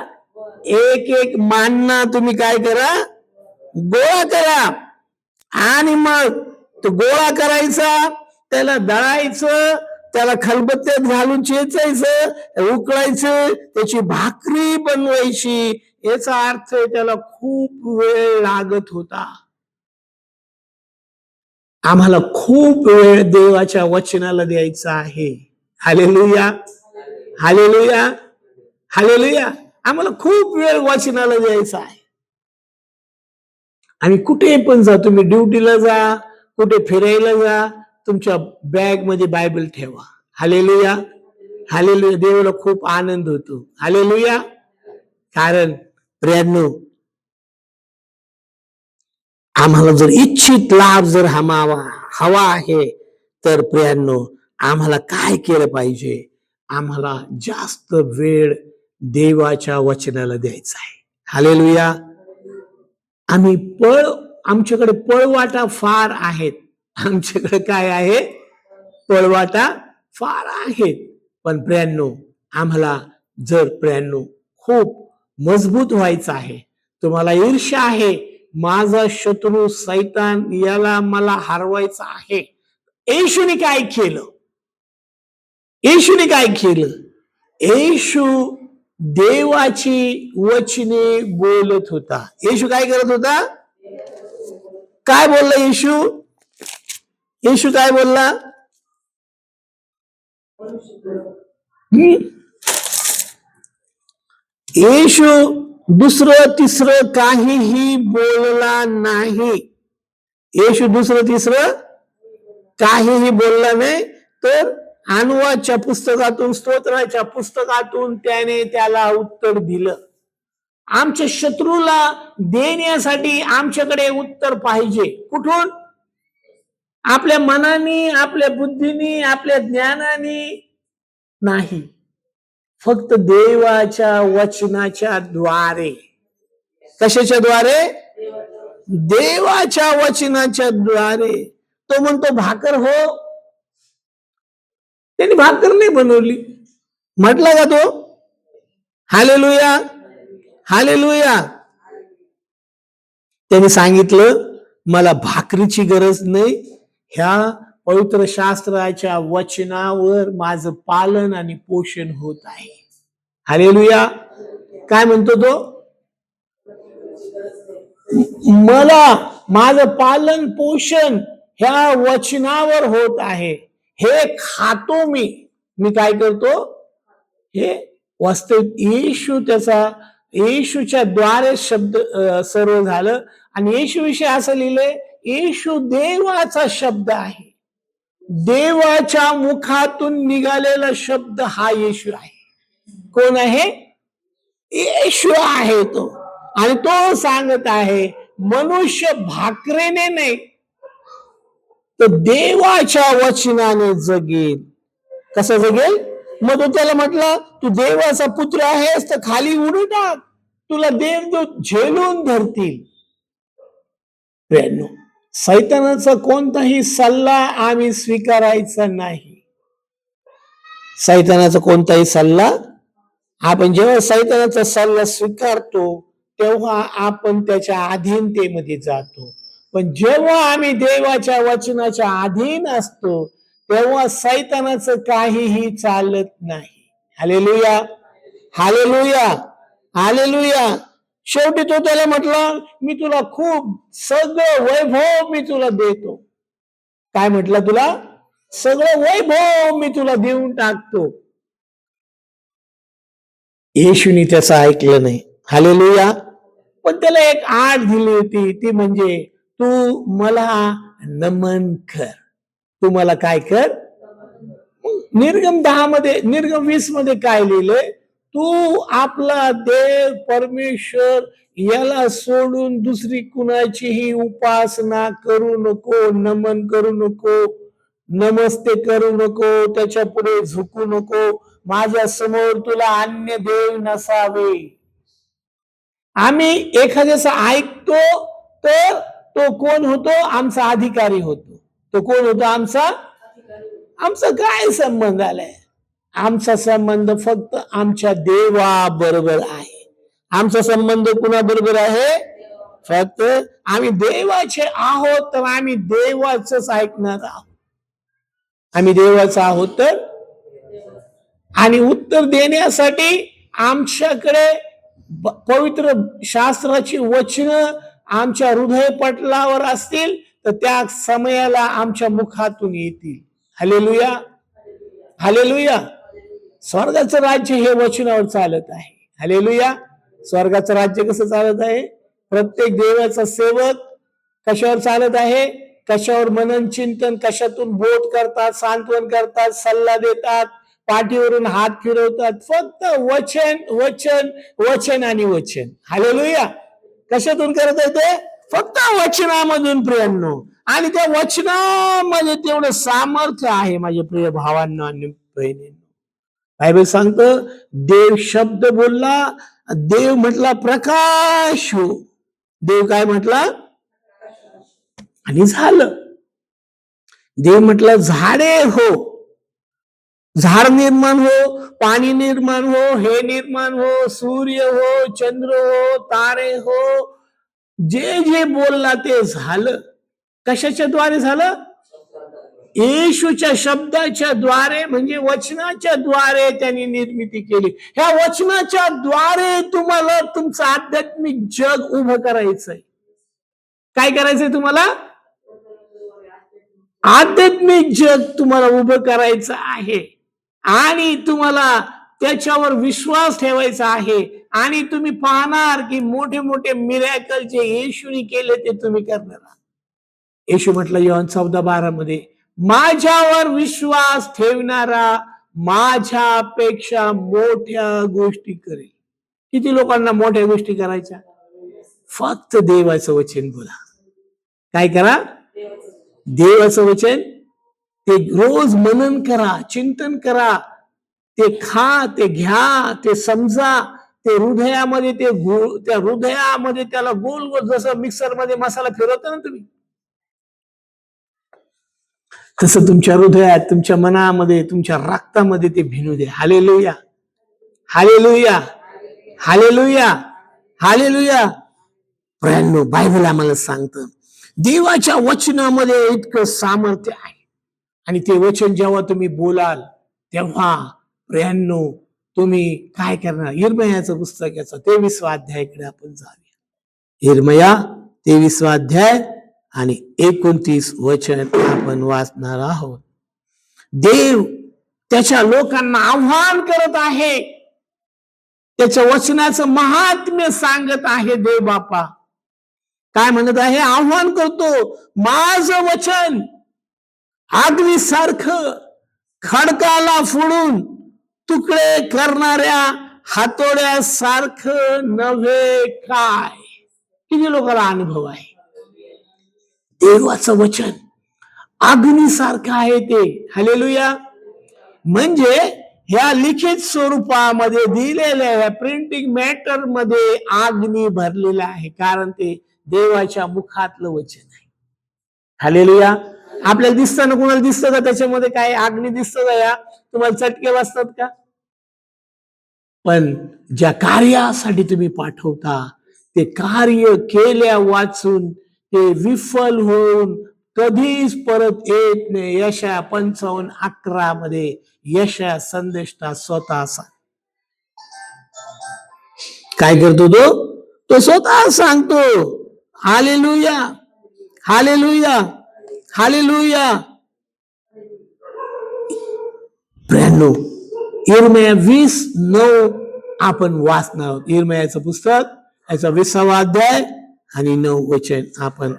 एक एक मान्ना तुम्ही काय करा? गोळा करा. आणि मग तो गोळा करायचा, त्याला दळायचं, त्याला खलबत्त्यात घालून चेचायचं, उकळायचं, त्याची भाकरी बनवायची. याचा अर्थ त्याला खूप वेळ लागत होता. आम्हाला खूप वेळ देवाच्या वचनाला द्यायचा आहे. हालेलुया. हालेलुया. हालेलुया. आम्हाला खूप वेळ वचनाला द्यायचा आहे. आणि कुठे पण जा, तुम्ही ड्युटीला जा, कुठे फिरायला जा, तुमच्या बॅग मध्ये बायबल ठेवा. हालेलुया. हालेलुया. देवाला खूप आनंद होतो. हालेलुया. कारण प्रियांनो, आम्हाला जर इच्छित लाभ जर हवा आहे तर प्रियांनो, आम्हाला काय केलं पाहिजे? आम्हाला जास्त वेळ देवाच्या वचनाला द्यायचा आहे. हालेलुया. आमच्याकडे पळवाटा फार आहेत. आमच्याकडे काय आहे? पळवाटा फार आहेत. पण प्रियांनो, आम्हाला जर प्रियांनो खूप मजबूत व्हायचं आहे, तुम्हाला ईर्ष्या आहे, माझा शत्रू सैतान याला मला हरवायचा आहे. येशूने काय केलं? येशूने काय केलं? येशू देवाची वचने बोलत होता. येशू काय करत होता? काय बोलला येशू? येशू काय बोलला? येशू दुसरं तिसरं काहीही बोलला नाही. येशू दुसरं तिसरं काहीही बोलला नाही. तर अनुवादच्या पुस्तकातून, स्तोत्राच्या पुस्तकातून त्याने त्याला उत्तर दिलं. आमच्या शत्रूला देण्यासाठी आमच्याकडे उत्तर पाहिजे. कुठून? आपल्या मनाने, आपल्या बुद्धीने, आपल्या ज्ञानाने नाही, फक्त देवाच्या वचनाच्या द्वारे. कशाच्या द्वारे? देवाच्या वचनाच्या द्वारे. तो म्हणतो भाकर हो, त्यांनी भाकर नाही बनवली म्हटलं का तो? हालेलुया. हालेलुया. त्यांनी सांगितलं मला भाकरीची गरज नाही, ह्या पवित्र शास्त्राच्या वचनावर माझं पालन आणि पोषण होत आहे. हालेलुया. काय म्हणतो तो? मला माझं पालन पोषण ह्या वचनावर होत आहे, हे खातो मी काय करतो? हे वास्तविक येशूच्या द्वारे शब्द सर्व झालं. आणि येशू विषयी असं लिहिलंय, येशू देवाचा शब्द आहे, देवाच्या मुखातून निघालेला शब्द हा येशू आहे. कोण आहे? येशू आहे तो. आणि तो सांगत आहे, मनुष्य भाकरेने नाही तर देवाच्या वचनाने जगेल. कसं जगेल? मग तो त्याला म्हटलं, तू देवाचा पुत्र आहेस तर खाली उडू टाक, तुला देवदूत झेलून धरतील. सैतानाचा कोणताही सल्ला आम्ही स्वीकारायचा नाही. सैतानाचा कोणताही सल्ला, आपण जेव्हा सैतानाचा सल्ला स्वीकारतो तेव्हा आपण त्याच्या अधीनतेमध्ये जातो. पण जेव्हा आम्ही देवाच्या वचनाच्या अधीन असतो तेव्हा सैतानाचं काहीही चालत नाही. हालेलुया, हालेलुया, हालेलुया. शेवटी तो त्याला म्हटला, मी तुला खूप सगळं वैभव मी तुला देतो. काय म्हटलं? तुला सगळं वैभव मी तुला देऊन टाकतो. येशूनी त्याचं ऐकलं नाही. हालेलुया. पण त्याला एक आठ दिली होती, ती म्हणजे तू मला नमन कर. तू मला काय कर? निर्गम 10 मध्ये, निर्गम 20 मध्ये काय लिहिलंय? तू आपला देव परमेश्वर याला सोडून दुसरी कुणाचीही उपासना करू नको, नमन करू नको, नमस्ते करू नको, त्याच्या पुढे झुकू नको. माझ्या समोर तुला अन्य देव नसावे. आम्ही एखाद्याचा ऐकतो तर तो कोण होतो? आमचा अधिकारी होतो. तो कोण होतो? आमचा काय संबंध आलाय? आमचा संबंध फक्त आमच्या देवा बरोबर आहे. आमचा संबंध कुणाबरोबर आहे? फक्त आम्ही देवाचे आहोत तर आम्ही देवाचंच ऐकणार आहोत. आम्ही देवाचं आहोत तर. आणि उत्तर देण्यासाठी आमच्याकडे पवित्र शास्त्राची वचनं आमच्या हृदय पटलावर असतील तर त्या समयाला आमच्या मुखातून येतील. Hallelujah, hallelujah. स्वर्गाचं राज्य हे वचनावर चालत आहे. हालेलुया. स्वर्गाचं राज्य कसं चालत आहे? प्रत्येक देवाचा सेवक कशावर चालत आहे? कशावर मनन चिंतन, कशातून बोध करतात, सांत्वन करतात, सल्ला देतात, पाठीवरून हात फिरवतात. फक्त वचन, वचन, वचन आणि वचन. हालेलुया. कशातून करत आहे ते? फक्त वचनामधून प्रियांनो. आणि त्या वचनामध्ये तेवढं सामर्थ्य आहे माझे प्रिय भावांनो आणि बहिणींनो. बायबल सांगतं, देव शब्द बोलला, देव म्हटला प्रकाश हो. देव काय म्हटला? आणि झालं. देव म्हटलं झाडे हो, झाड निर्माण हो, पाणी निर्माण हो, हे निर्माण हो, सूर्य हो, चंद्र हो, तारे हो. जे जे बोलला ते झालं. कशाच्या द्वारे झालं? येशूच्या शब्दाच्या द्वारे, म्हणजे वचनाच्या द्वारे त्यांनी निर्मिती केली. ह्या वचनाच्या द्वारे तुम्हाला तुमचं आध्यात्मिक जग उभं करायचंय. काय करायचंय तुम्हाला? आध्यात्मिक जग तुम्हाला उभं करायचं आहे. आणि तुम्हाला त्याच्यावर विश्वास ठेवायचा आहे. आणि तुम्ही पाहणार की मोठे मोठे मिरॅकल जे येशूने केले ते तुम्ही करणार. येशू म्हटलं योहान 14:12 मध्ये, माझ्यावर विश्वास ठेवणारा माझ्यापेक्षा मोठ्या गोष्टी करेल. किती लोकांना मोठ्या गोष्टी करायच्या? फक्त देवाचं वचन बोला. काय करा? देवाचं वचन ते रोज मनन करा, चिंतन करा, ते खा, ते घ्या, ते समजा, ते हृदयामध्ये, त्या हृदयामध्ये त्याला गोल गोल, जसं मिक्सर मध्ये मसाला फिरवता ना तुम्ही, तसं तुमच्या हृदयात, तुमच्या मनामध्ये, तुमच्या रक्तामध्ये ते भिनू दे. हालेलुया, हालेलुया, हालेलुया, हालेलुया. प्रियांनो, बायबल आम्हाला सांगतं देवाच्या वचनामध्ये इतकं सामर्थ्य आहे. आणि ते वचन जेव्हा तुम्ही बोलाल तेव्हा प्रियांनो तुम्ही काय करणार? यिर्मयाचं पुस्तक याचा 23वा अध्यायाकडे आपण जाऊया. यिर्मया 23वा अध्याय आणि 29 वचन आपण वाचणार आहोत. देव त्याच्या लोकांना आव्हान करत आहे, त्याच्या वचनाचं महात्म्य सांगत आहे. देव बापा काय म्हणत आहे? आव्हान करतो, माझं वचन अग्नीसारखं खडकाला फोडून तुकडे करणाऱ्या हातोड्यासारखं नव्हे काय? किती लोकांना अनुभव आहे? देवाचं वचन अग्नीसारखं आहे ते. हालेलुया. म्हणजे ह्या लिखित स्वरूपामध्ये दिलेल्या प्रिंटिंग मॅटर मध्ये अग्नी भरलेला आहे, कारण ते देवाच्या मुखातलं वचन आहे. हालेलुया. आपल्याला दिसतं ना? कुणाला दिसतं का त्याच्यामध्ये काय अग्नी दिसतं का? या तुम्हाला चटके वाजतात का? पण ज्या कार्यासाठी तुम्ही पाठवता ते कार्य केल्या वाचून ते विफल होऊन कधीच परत येत नाही. यशया 55:11 मध्ये यशया संदेष्टा स्वतः काय करतो? तो स्वतः सांगतो. हालेलुया, हालेलुया, हालेलुया. ब्रँडो यिर्मया 20:9 आपण वाचणार आहोत. यिर्मयाचं पुस्तक याचा 20वा अध्याय आणि 9 वचन आपण.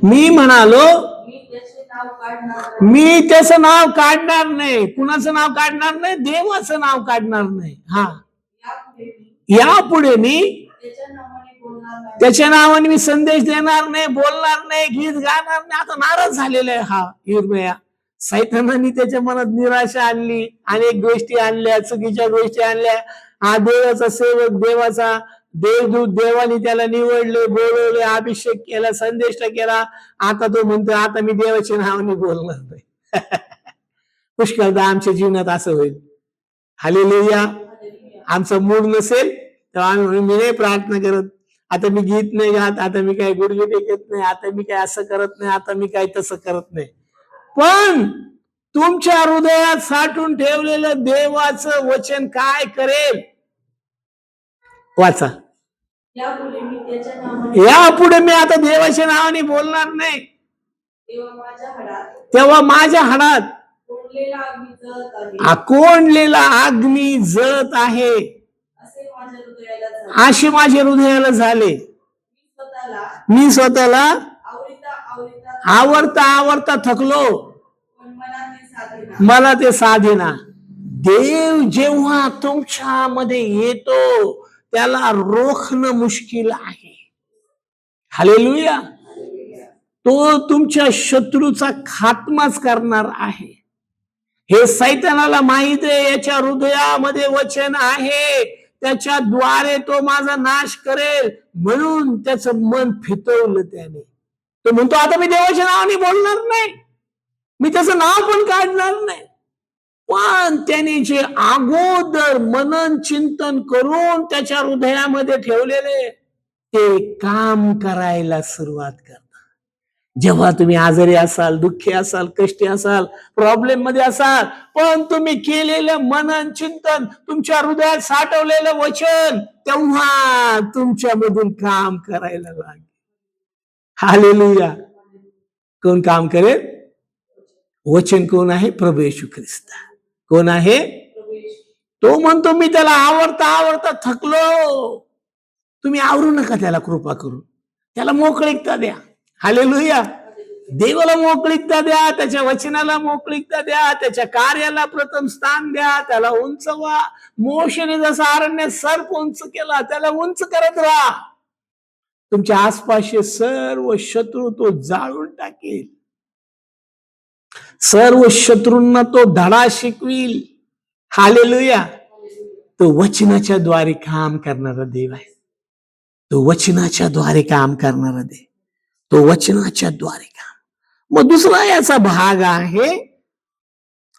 मी म्हणालो मी त्याचं नाव काढणार नाही. कुणाचं नाव काढणार नाही? देवाचं नाव काढणार नाही. हा, यापुढे मी त्याच्या नावाने मी संदेश देणार नाही, बोलणार नाही, गीत गाणार नाही. आता नाराज झालेला आहे हा यिर्मया. सैतानाने त्याच्या मनात निराशा आणली, अनेक गोष्टी आणल्या, चुकीच्या गोष्टी आणल्या. हा देवाचा सेवक, देवाचा देवदूत, देवाने त्याला निवडले, बोलवले, अभिषेक केला, संदेश केला. आता तो म्हणतो आता मी देवाच्या नावाने बोलणार नाही. पुष्कळदा आमच्या जीवनात असं होईल. हालेलुया. आमचा मूड नसेल तेव्हा आम्ही मी नाही प्रार्थना करत, आता मी गीत नाही गात, आता मी काय गुडघे टेकत नाही, आता मी काय असं करत नाही, आता मी काय तसं करत नाही. पण तुमच्या हृदयात साठून ठेवलेलं देवाचं वचन काय करेल? वाचा. यापुढे मी आता देवाच्या नावाने बोलणार नाही, तेव्हा माझ्या हाडात कोंडलेला अग्नी जळत आहे असे माझ्या हृदयाला झाले. मी स्वतःला आवरता आवरता थकलो, मला ते साधेना. देव जेव्हा तुमच्यामध्ये येतो त्याला रोखणं मुश्किल आहे. हालेलुया. तो तुमच्या शत्रूचा खात्माच करणार आहे. हे सैतानाला माहित आहे, याच्या हृदयामध्ये वचन आहे, त्याच्याद्वारे तो माझा नाश करेल, म्हणून त्याचं मन फितवलं त्याने. तो म्हणतो आता मी देवाच्या नावाने बोलणार नाही, मी त्याचं नाव पण काढणार नाही. पण त्याने जे अगोदर मनन चिंतन करून त्याच्या हृदयामध्ये ठेवलेले ते काम करायला सुरुवात करतात. जेव्हा तुम्ही आजारी असाल, दुःखी असाल, कष्टी असाल, प्रॉब्लेम मध्ये असाल, पण तुम्ही केलेलं मनन चिंतन, तुमच्या हृदयात साठवलेलं वचन, तेव्हा तुमच्यामधून काम करायला लागेल. हालेलुया. कोण काम करेल? वचन कोण आहे? प्रभू येशू ख्रिस्त. कोण आहे? तो म्हणतो मी त्याला आवरता आवरता थकलो. तुम्ही आवरू नका त्याला, कृपा करून त्याला मोकळीकता द्या. हालेलुया. देवाला मोकळीकता द्या, त्याच्या वचनाला मोकळीकता द्या, त्याच्या कार्याला प्रथम स्थान द्या, त्याला उंचवा. मोशेने जसा अरण्यात सर्प उंच केला, त्याला उंच करत राहा. तुमच्या आसपासचे सर्व शत्रू तो जाळून टाकेल. सर्व शत्रूंना तो धडा शिकविल. हालेलुया. तो वचनाच्या द्वारे काम करणारा देव आहे. तो वचनाच्या द्वारे काम करणारा देव, तो वचनाच्या द्वारे काम. मग दुसरा याचा भाग आहे,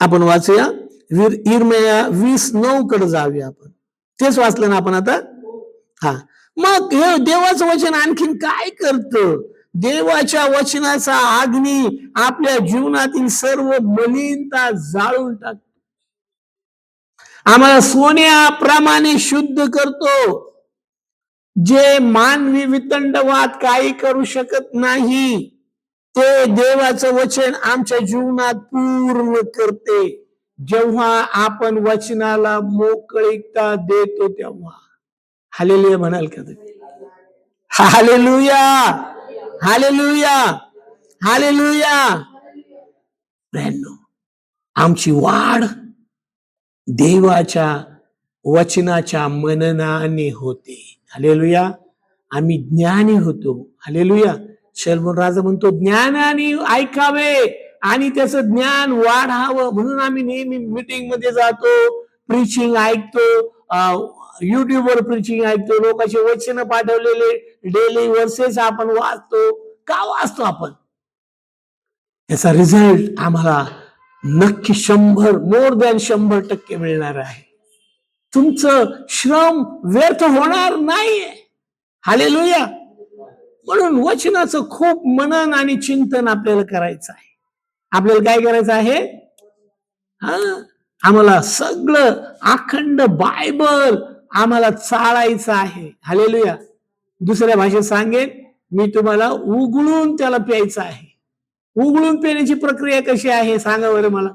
आपण वाचूया. यिर्मया 20:9 कडे जाऊया. आपण तेच वाचलं ना आपण आता. हा, मग हे देवाचं वचन आणखीन काय करतं? देवाच्या वचनाचा अग्नी आपल्या जीवनातील सर्व मलिनता जाळून टाकतो. आम्हाला सोन्याप्रमाणे शुद्ध करतो. जे मानवी वितंडवाद काही करू शकत नाही ते देवाचं वचन आमच्या जीवनात पूर्ण करते. जेव्हा आपण वचनाला मोकळीकता देतो तेव्हा. हालेलुया म्हणाल का तुम्ही? हालेलुया, हालेलुया, हालेलुया. आमची वाढ देवाच्या वचनाच्या मननाने होते. हालेलुया. आम्ही ज्ञानी होतो. हालेलुया. शलोमोन राजा म्हणतो ज्ञानाने ऐकावे आणि त्याचं ज्ञान वाढावं म्हणून आम्ही नेहमी मीटिंग मध्ये जातो, प्रीचिंग ऐकतो, युट्यूबवर प्रीचिंग ऐकतो, लोकांचे वचन पाठवलेले डेली वर्सेस आपण वाचतो. का वाचतो आपण? याचा रिझल्ट आम्हाला नक्की 100% मिळणार आहे. तुमचं श्रम व्यर्थ होणार नाहीये. हालेलुया. म्हणून वचनाचं खूप मनन आणि चिंतन आपल्याला करायचं आहे. आपल्याला काय करायचं आहे? आम्हाला सगळं अखंड बायबल आम्हाला चाळायचं आहे. हालेलुया. दुसऱ्या भाषेत सांगेन मी तुम्हाला उघडून त्याला प्यायचं आहे. उघडून पिण्याची प्रक्रिया कशी आहे सांगा बरं मला.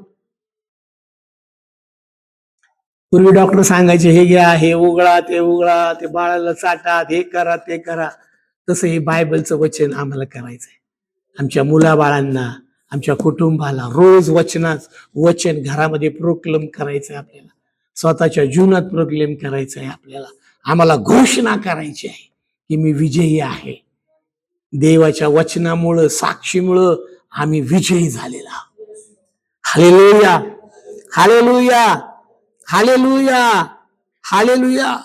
पूर्वी डॉक्टर सांगायचे हे घ्या, हे उघडा, ते बाळाला चाटा, हे करा, ते करा. तसं हे बायबलचं वचन आम्हाला करायचंय. आमच्या मुलाबाळांना, आमच्या कुटुंबाला रोज वचन घरामध्ये प्रोक्लेम करायचंय आपल्याला. स्वतःच्या जीवनात प्रोक्लेम करायचंय आपल्याला. आम्हाला घोषणा करायची आहे की मी विजयी आहे. देवाच्या वचनामुळं, साक्षीमुळं आम्ही विजयी झालेला. हालेलुया, हालेलुया, हालेलुया, हालेलुया.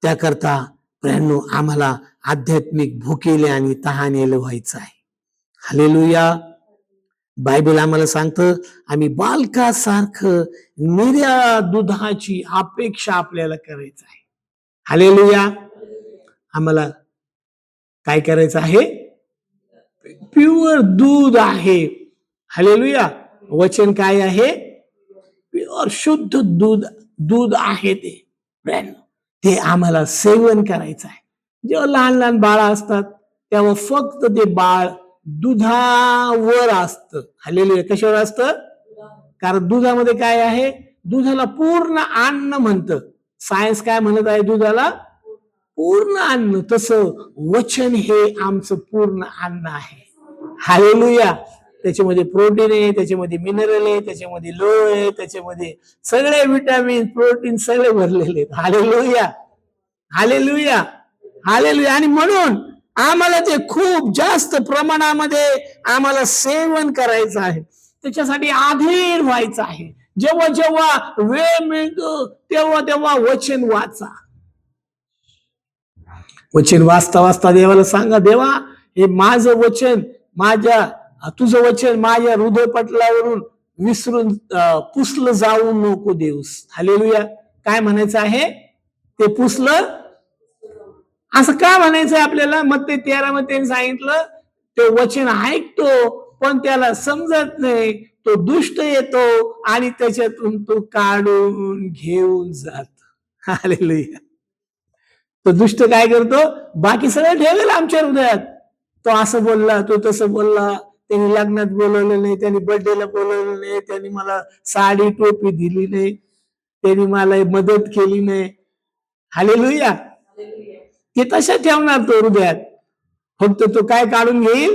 त्याकरता प्रियांनो आम्हाला आध्यात्मिक भुकेले आणि तहानेले व्हायचं आहे. हालेलुया. बायबल आम्हाला सांगतं आम्ही बालकासारखं निर्या दुधाची अपेक्षा आपल्याला करायचं आहे. हालेलुया. आम्हाला काय करायचं आहे? प्युअर दूध आहे. हालेलुया. वचन काय आहे? प्युअर शुद्ध दूध आहे ते आम्हाला सेवन करायचं आहे. जेव्हा लहान लहान बाळ असतात तेव्हा फक्त ते बाळ दुधावर असतं. हालेलुया. कशावर असतं? कारण दुधामध्ये काय आहे? दुधाला पूर्ण अन्न म्हणतं. सायन्स काय म्हणत आहे? दुधाला पूर्ण अन्न. तसं वचन हे आमचं पूर्ण अन्न आहे. हालेलुया. त्याच्यामध्ये प्रोटीन आहे, त्याच्यामध्ये मिनरल आहे, त्याच्यामध्ये लोह आहे, त्याच्यामध्ये सगळे विटामिन, प्रोटीन सगळे भरलेले आहेत. हालेलुया, हालेलुया, हालेलुया. आणि म्हणून आम्हाला ते खूप जास्त प्रमाणामध्ये आम्हाला सेवन करायचं आहे. त्याच्यासाठी अधीर व्हायचं आहे. जेव्हा जेव्हा वेळ मिळतो तेव्हा तेव्हा वचन वाचा. वचन वाचता वाचता देवाला सांगा, देवा हे माझं वचन, तुझं वचन माझ्या हृदयपटलावरून विसरून पुसलं जाऊ नको देऊस. हालेलुया. काय म्हणायचं आहे? ते पुसलं असं का म्हणायचंय आपल्याला? मग ते 13 मध्ये सांगितलं ते वचन ऐकतो पण त्याला समजत नाही. तो दुष्ट येतो आणि त्याच्यातून तो काढून घेऊन जातो. हालेलुया. तो दुष्ट काय करतो? बाकी सगळं ठेवेल आमच्या हृदयात. तो असं बोलला, तो तसं बोलला, त्यांनी लग्नात बोलवलं नाही, त्यांनी बर्थडेला बोलवलं नाही, त्यांनी मला साडी टोपी दिली नाही, त्यांनी मला मदत केली नाही. हालेलुया. ते तशा ठेवणार तो हृदयात. फक्त तो काय काढून घेईल?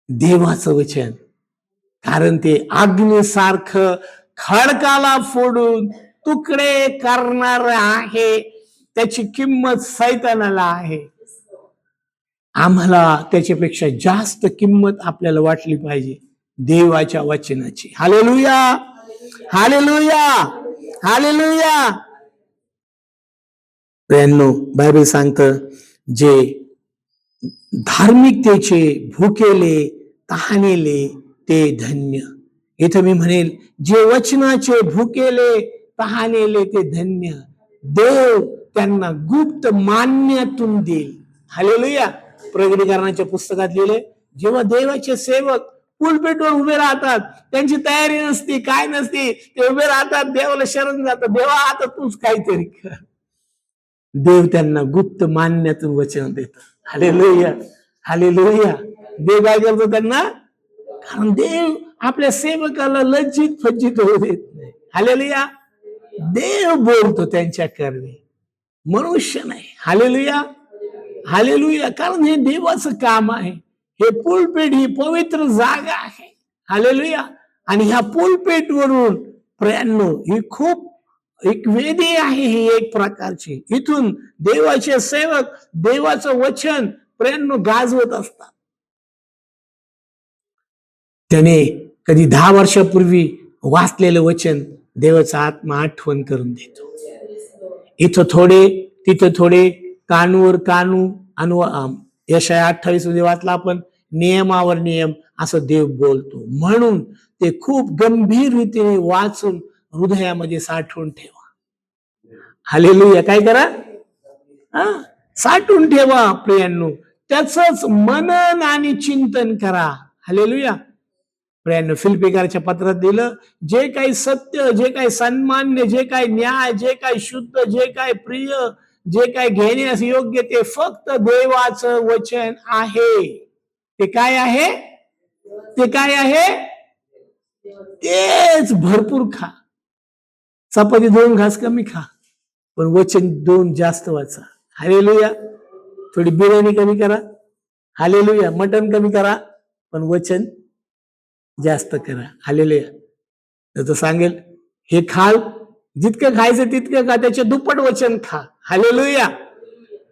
देवाचं वचन. कारण ते अग्नीसारखं खडकाला फोडून तुकडे करणार आहे. त्याची किंमत सैतानाला आहे. आम्हाला त्याच्यापेक्षा जास्त किंमत आपल्याला वाटली पाहिजे देवाच्या वचनाची. हालेलुया, हालेलुया, हालेलुया. बायबल सांगतं जे धार्मिकतेचे भुकेले तहानेले ते धन्य. इथं मी म्हणेल जे वचनाचे भुकेले तहानेले ते धन्य. देव त्यांना गुप्त मान्यातून देईल. हालेलुया. प्रगटीकरणाच्या पुस्तकात लिहिले, जेव्हा देवाचे सेवक पुलपेटवर उभे राहतात, त्यांची तयारी नसती, काय नसती, ते उभे राहतात, देवाला शरण जातात, देवा आता तूच काहीतरी कर. देव त्यांना गुप्त मान्यातून वचन देत. Hallelujah, hallelujah. देव काय करतो त्यांना? कारण देव आपल्या सेवकाला लज्जित फज्जित होऊ देत नाही. हालेलुया. देव बोलतो त्यांच्या करणे, मनुष्य नाही. Hallelujah, hallelujah. कारण हे देवाचं काम आहे. हे पुलपेट ही पवित्र जागा आहे. हालेलुया. आणि ह्या पुलपेटवरून प्रियांनो ही खूप एक वेदी आहे, ही एक प्रकारची. इथून देवाचे सेवक देवाचं वचन प्रियांनो गाजवत असतात. त्याने कधी 10 वर्षापूर्वी वाचलेलं वचन देवाचा आत्मा आठवण करून देतो. इथं थोडे तिथं थोडे, कानूवर कानू. यशाया 28 मध्ये वाचला आपण, नियमावर नियम असं देव बोलतो. म्हणून ते खूप गंभीर रीतीने वाचून हृदयामध्ये साठवून ठेवा. हालेलुया. काय करा? साठवून ठेवा प्रियांनो. त्याचंच मनन आणि चिंतन करा. हालेलुया. प्रियांनो, फिलिप्पीकरांच्या पत्रात दिलं, जे काही सत्य, जे काही सन्मान्य, जे काही न्याय, जे काही शुद्ध, जे काही प्रिय, जे काही घेण्यास योग्य, ते फक्त देवाचं वचन आहे. ते काय आहे? ते काय आहे? तेच भरपूर खा. चपाती 2 घास कमी खा, पण वचन 2 जास्त वाचा. हालेलुया. थोडी बिर्याणी कमी करा. हालेलुया. मटण कमी करा, पण वचन जास्त करा. हालेलुया. तर सांगेल, हे खाल, जितकं खायचं तितकं खा, त्याच्या दुप्पट वचन खा. हालेलुया.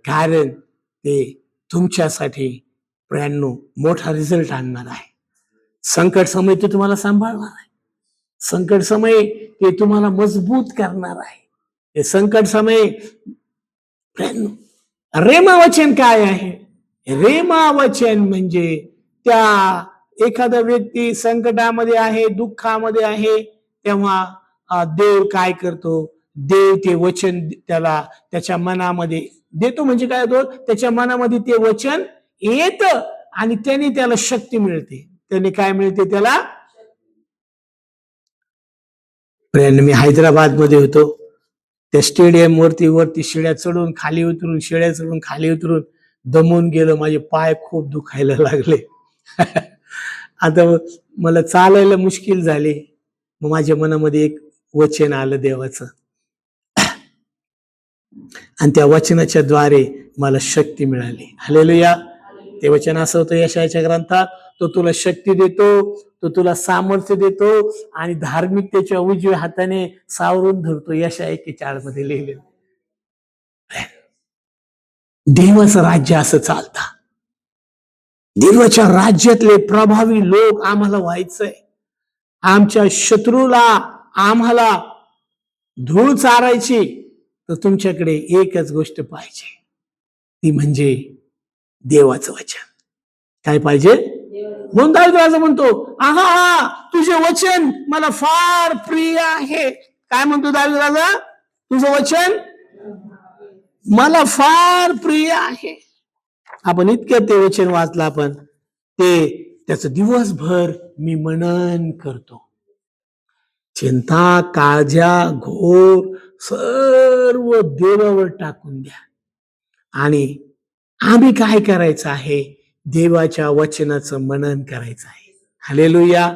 कारण ते तुमच्यासाठी प्रियांनो मोठा रिझल्ट आणणार आहे. संकट समय ते तुम्हाला सांभाळणार आहे. संकट समय ते तुम्हाला मजबूत करणार आहे. हे संकट समय रेमा वचन काय आहे? रेमा वचन म्हणजे त्या एखादा व्यक्ती संकटामध्ये आहे, दुःखामध्ये आहे, तेव्हा देव काय करतो? देव ते वचन त्याला त्याच्या मनामध्ये देतो. म्हणजे काय होतं? त्याच्या मनामध्ये ते वचन येतं आणि त्याने त्याला शक्ती मिळते. त्याने काय मिळते त्याला? मी हैदराबाद मध्ये होतो. त्या स्टेडियम वरती शिड्या चढून खाली उतरून, शिड्या चढून खाली उतरून दमून गेलो. माझे पाय खूप दुखायला लागले. आता मला चालायला मुश्किल झाले. मग माझ्या मनामध्ये एक वचन आलं देवाचं, आणि त्या वचनाच्या द्वारे मला शक्ती मिळाली. हालेलुया. ते वचन असं होतं यशायाच्या ग्रंथात, तो तुला शक्ती देतो, तो तुला सामर्थ्य देतो आणि धार्मिकतेच्या उजव्या हाताने सावरून धरतो. यशाया 41 मध्ये लिहिलेलं. देवाचं राज्य असं चालतं. देवाच्या राज्यातले प्रभावी लोक आम्हाला व्हायचंय. आमच्या शत्रूला आम्हाला धूळ चारायची, तर तुमच्याकडे एकच गोष्ट पाहिजे, ती म्हणजे देवाचं वचन. काय पाहिजे? म्हणून दावीद म्हणतो, आहा, तुझे वचन मला फार प्रिय आहे. काय म्हणतो दावीद राजा? तुझं वचन मला फार प्रिय आहे. आपण इतकं ते वचन वाचलं, आपण त्याचं दिवसभर मी मनन करतो. चिंता, काळज्या, घोर सर्व देवावर टाकून द्या. आणि आम्ही काय करायचं आहे? देवाच्या वचनाचं मनन करायचं आहे. हालेलुया.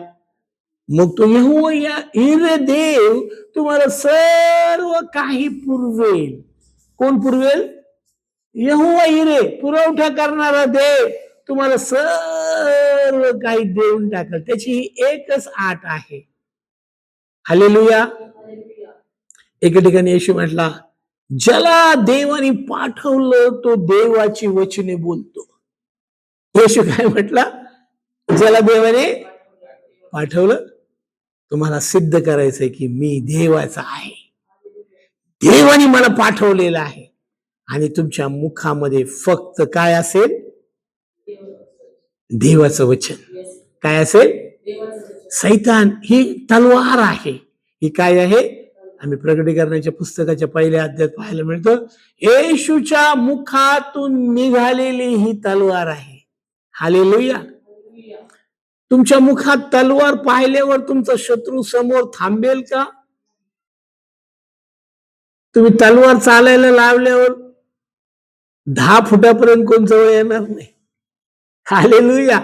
मग तुम्ही हो या इरे देव तुम्हाला सर्व काही पुरवेल. कोण पुरवेल? यहोवा इरे, पुरवठा करणारा देव तुम्हाला सर्व काही देऊन टाकल. त्याची एकच आट आहे. हालेलुया. एका ठिकाणी येशू म्हटला, ज्याला देवाने पाठवलं तो देवाची वचने बोलतो. येशू काय म्हटला? ज्याला देवाने पाठवलं, तुम्हाला सिद्ध करायचंय की मी देवाचा आहे, देवाने मला पाठवलेलं आहे. आणि तुमच्या मुखामध्ये फक्त काय असेल? देवाचं वचन. काय असेल? सैतान ही तलवार आहे. ही काय आहे? आम्ही प्रकटीकरणाच्या पुस्तकाच्या पहिल्या अध्यायात पाहायला मिळतं, येशूच्या मुखातून निघालेली ही तलवार आहे. हालेलुया. तुमच्या मुखात तलवार पाहिल्यावर तुमचा शत्रू समोर थांबेल का? तुम्ही तलवार चालायला लावल्यावर 10 फुटापर्यंत कोण जवळ येणार नाही. हालेलुया.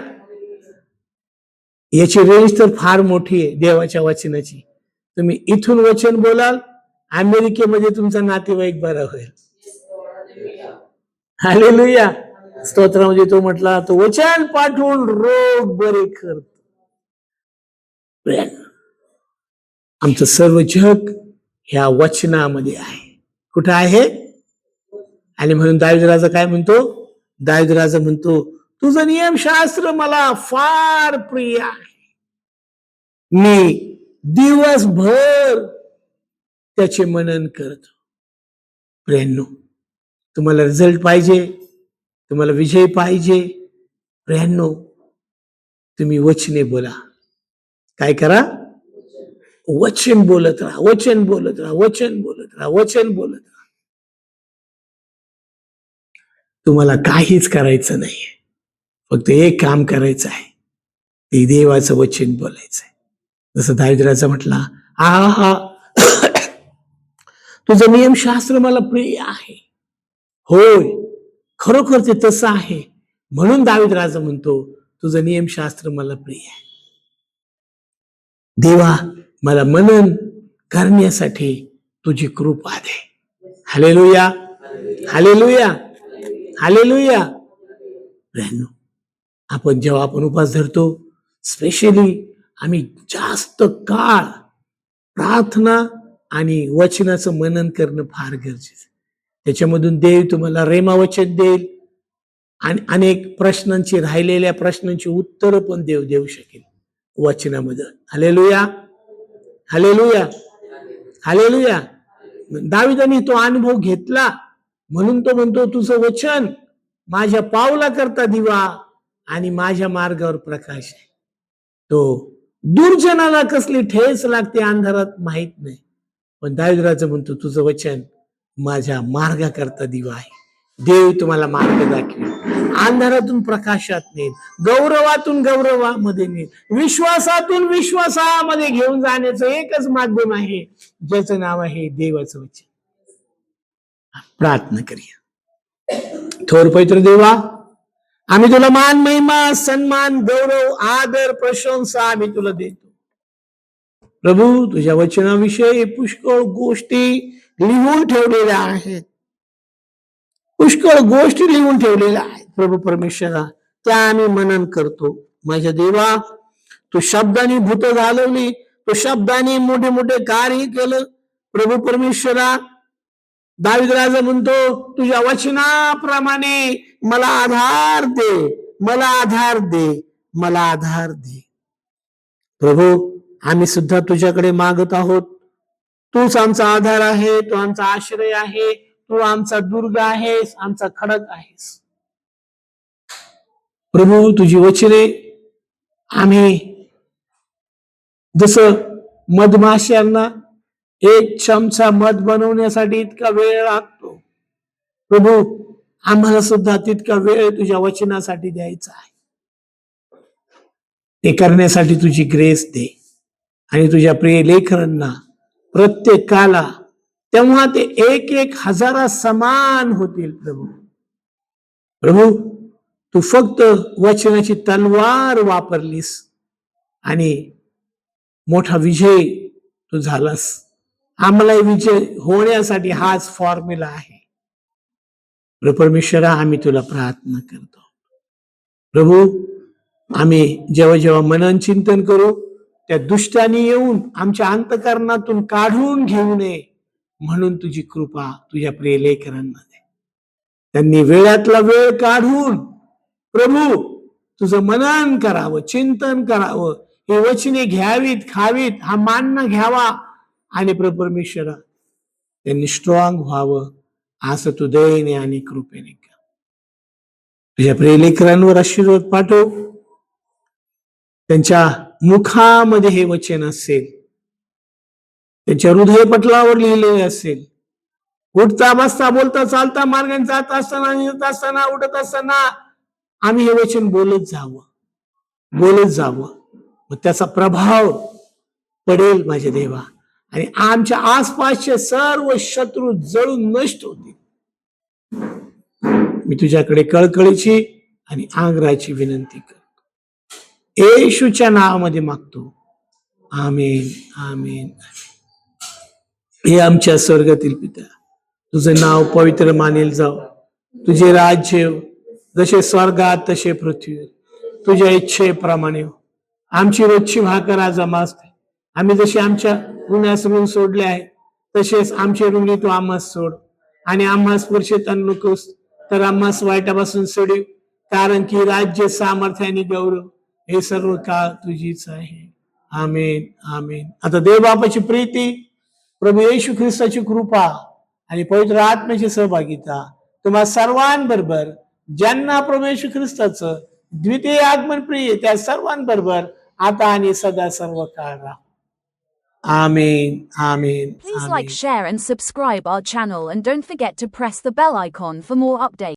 याची रेंज तर फार मोठी आहे देवाच्या वचनाची. तुम्ही इथून वचन बोलाल, अमेरिकेमध्ये तुमचा नातेवाईक बरा होईल. हालेलुया. स्तोत्रामध्ये तो म्हटला, तो वचन पाठवून रोग बरे करतो. आमचं सर्व जग ह्या वचनामध्ये आहे. कुठं आहे? आणि म्हणून दावीद राजा काय म्हणतो? दावीद राजा म्हणतो, तुझं नियमशास्त्र मला फार प्रिय आहे. मी दिवसभर त्याचे मनन करतो. प्रियांनो, तुम्हाला रिझल्ट पाहिजे, तुम्हाला विजय पाहिजे, प्रियांनो, तुम्ही वचने बोला. काय करा? वचन बोलत राहा, वचन बोलत राहा, वचन बोलत राहा, वचन बोलत राहा. तुम्हाला काहीच करायचं नाहीये, फक्त एक काम करायचं आहे, ते देवाचं वचन बोलायचंय. जसं दावीदराजा म्हटला, आहा तुझं नियमशास्त्र मला प्रिय आहे. होय, खरोखर ते तसं आहे. म्हणून दावीद राजा म्हणतो, तुझं नियमशास्त्र मला प्रिय आहे. देवा, मला मनन करण्यासाठी तुझी कृपा दे. हालेलुया, हालेलुया, हालेलुया. आपण जेव्हा आपण उपवास धरतो, स्पेशली आम्ही जास्त काळ प्रार्थना आणि वचनाचं मनन करणं फार गरजेचं. त्याच्यामधून देव तुम्हाला रेमा वचन देईल आणि अनेक प्रश्नांची, राहिलेल्या प्रश्नांची उत्तरं पण देव देऊ शकेल वचनामध्ये. हालेलुया, हालेलुया, हालेलुया. दाविदाने तो अनुभव घेतला, म्हणून तो म्हणतो, तुझं वचन माझ्या पावला करता दिवा आणि माझ्या मार्गावर प्रकाश आहे. तो दुर्जनाला कसली ठेस लागते अंधारात माहित नाही, पण दावीदराजा म्हणतो, तुझं वचन माझ्या मार्गाकरता दिवा आहे. देव तुम्हाला मार्ग दाखवेल, अंधारातून प्रकाशात नेईल, गौरवातून गौरवामध्ये नेईल, विश्वासातून विश्वासामध्ये घेऊन जाण्याचं एकच माध्यम आहे, ज्याचं नाव आहे देवाचं वचन. प्रार्थना करूया. थोर पवित्र देवा, आम्ही तुला मान, महिमा, सन्मान, गौरव, आदर, प्रशंसा आम्ही तुला देतो. प्रभू, तुझ्या वचनाविषयी पुष्कळ गोष्टी लिहून ठेवलेल्या आहेत, पुष्कळ गोष्टी लिहून ठेवलेल्या आहेत. प्रभू परमेश्वरा, त्या आम्ही मनन करतो. माझ्या देवा, तू शब्दाने भूत घालवली, तू शब्दाने मोठे मोठे कार्य केलं. प्रभू परमेश्वरा, दावीदराजा म्हणतो, तुझ्या वचनाप्रमाणे मला आधार दे, मला आधार दे, मला आधार दे. प्रभू, आम्ही सुद्धा तुझ्याकडे मागत आहोत. तूच आमचा आधार आहे, तू आमचा आश्रय आहे, तू आमचा दुर्ग आहेस, आमचा खडक आहेस. प्रभू, तुझी वचने आम्ही जसं मधमाश्यांना एक चमचा मध बनवण्यासाठी इतका वेळ लागतो, प्रभू आम्हाला सुद्धा तितका वेळ तुझ्या वचनासाठी द्यायचा आहे. ते करण्यासाठी तुझी ग्रेस दे आणि तुझ्या प्रिय लेकरांना प्रत्येकाला तेव्हा ते 1,000 समान होतील. प्रभू, प्रभू तू फक्त वचनाची तलवार वापरलीस आणि मोठा विजय तू झालास. आम्हाला विजय होण्यासाठी हाच फॉर्म्युला आहे. परमेश्वरा, आम्ही तुला प्रार्थना करतो. प्रभू, आम्ही जेव्हा जेव्हा मनन चिंतन करू, त्या दुष्टाने येऊन आमच्या अंतःकरणातून काढून घेऊ नये म्हणून तुझी कृपा तुझ्या प्रिय लेकरांना दे. त्यांनी वेळातला वेळ काढून प्रभू तुझं मनन करावं, चिंतन करावं, हे वचने घ्यावीत, खावीत, हा मान घ्यावा आणि परमेश्वरा त्यांनी स्ट्रॉंग व्हावं, असं तू दयेने आणि कृपेने कर. तुझ्या प्रिय लेकरांवर आशीर्वाद पाठव. त्यांच्या मुखामध्ये हे वचन असेल, त्यांच्या हृदयपटलावर लिहिलेले असेल. उठता बसता बोलता चालता मार्गाने जात असताना येत असताना उठत असताना आम्ही हे वचन बोलत जावं. मग त्याचा प्रभाव पडेल माझे देवा, आणि आमच्या आसपासचे सर्व शत्रू जळून नष्ट होतील. मी तुझ्याकडे कळकळीची आणि आग्रहाची विनंती करतो, येशूच्या नावामध्ये मागतो. आमेन, आमेन. हे आमच्या स्वर्गातील पिता, तुझं नाव पवित्र मानेल जाव. तुझे राज्य जसे स्वर्गात तसे पृथ्वीवर, तुझ्या इच्छेप्रमाणे हो. आमची रोजची भाकर आज आम्हास दे. आम्ही जसे आमच्या ऋणास ऋण सोडले आहे, तसेच आमचे ऋणी तू आम्हास सोड. आणि आम्हास स्पर्शेत आणू नकोस, तर आम्हास वाईटापासून सोडीव. कारण की राज्य, सामर्थ्य आणि गौरव हे सर्व काळ तुझीच आहे. आमेन, आमेन. आता देव बापाची प्रीती, प्रभू येशू ख्रिस्ताची कृपा आणि पवित्र आत्म्याची सहभागिता तुम्हा सर्वांबरोबर, ज्यांना प्रभू येशू ख्रिस्ताचं द्वितीय आगमन प्रिय, त्या सर्वांबरोबर आता आणि सदा सर्व काळ राहा. Amen. Amen. Please Amen. like, share and subscribe our channel, and don't forget to press the bell icon for more updates.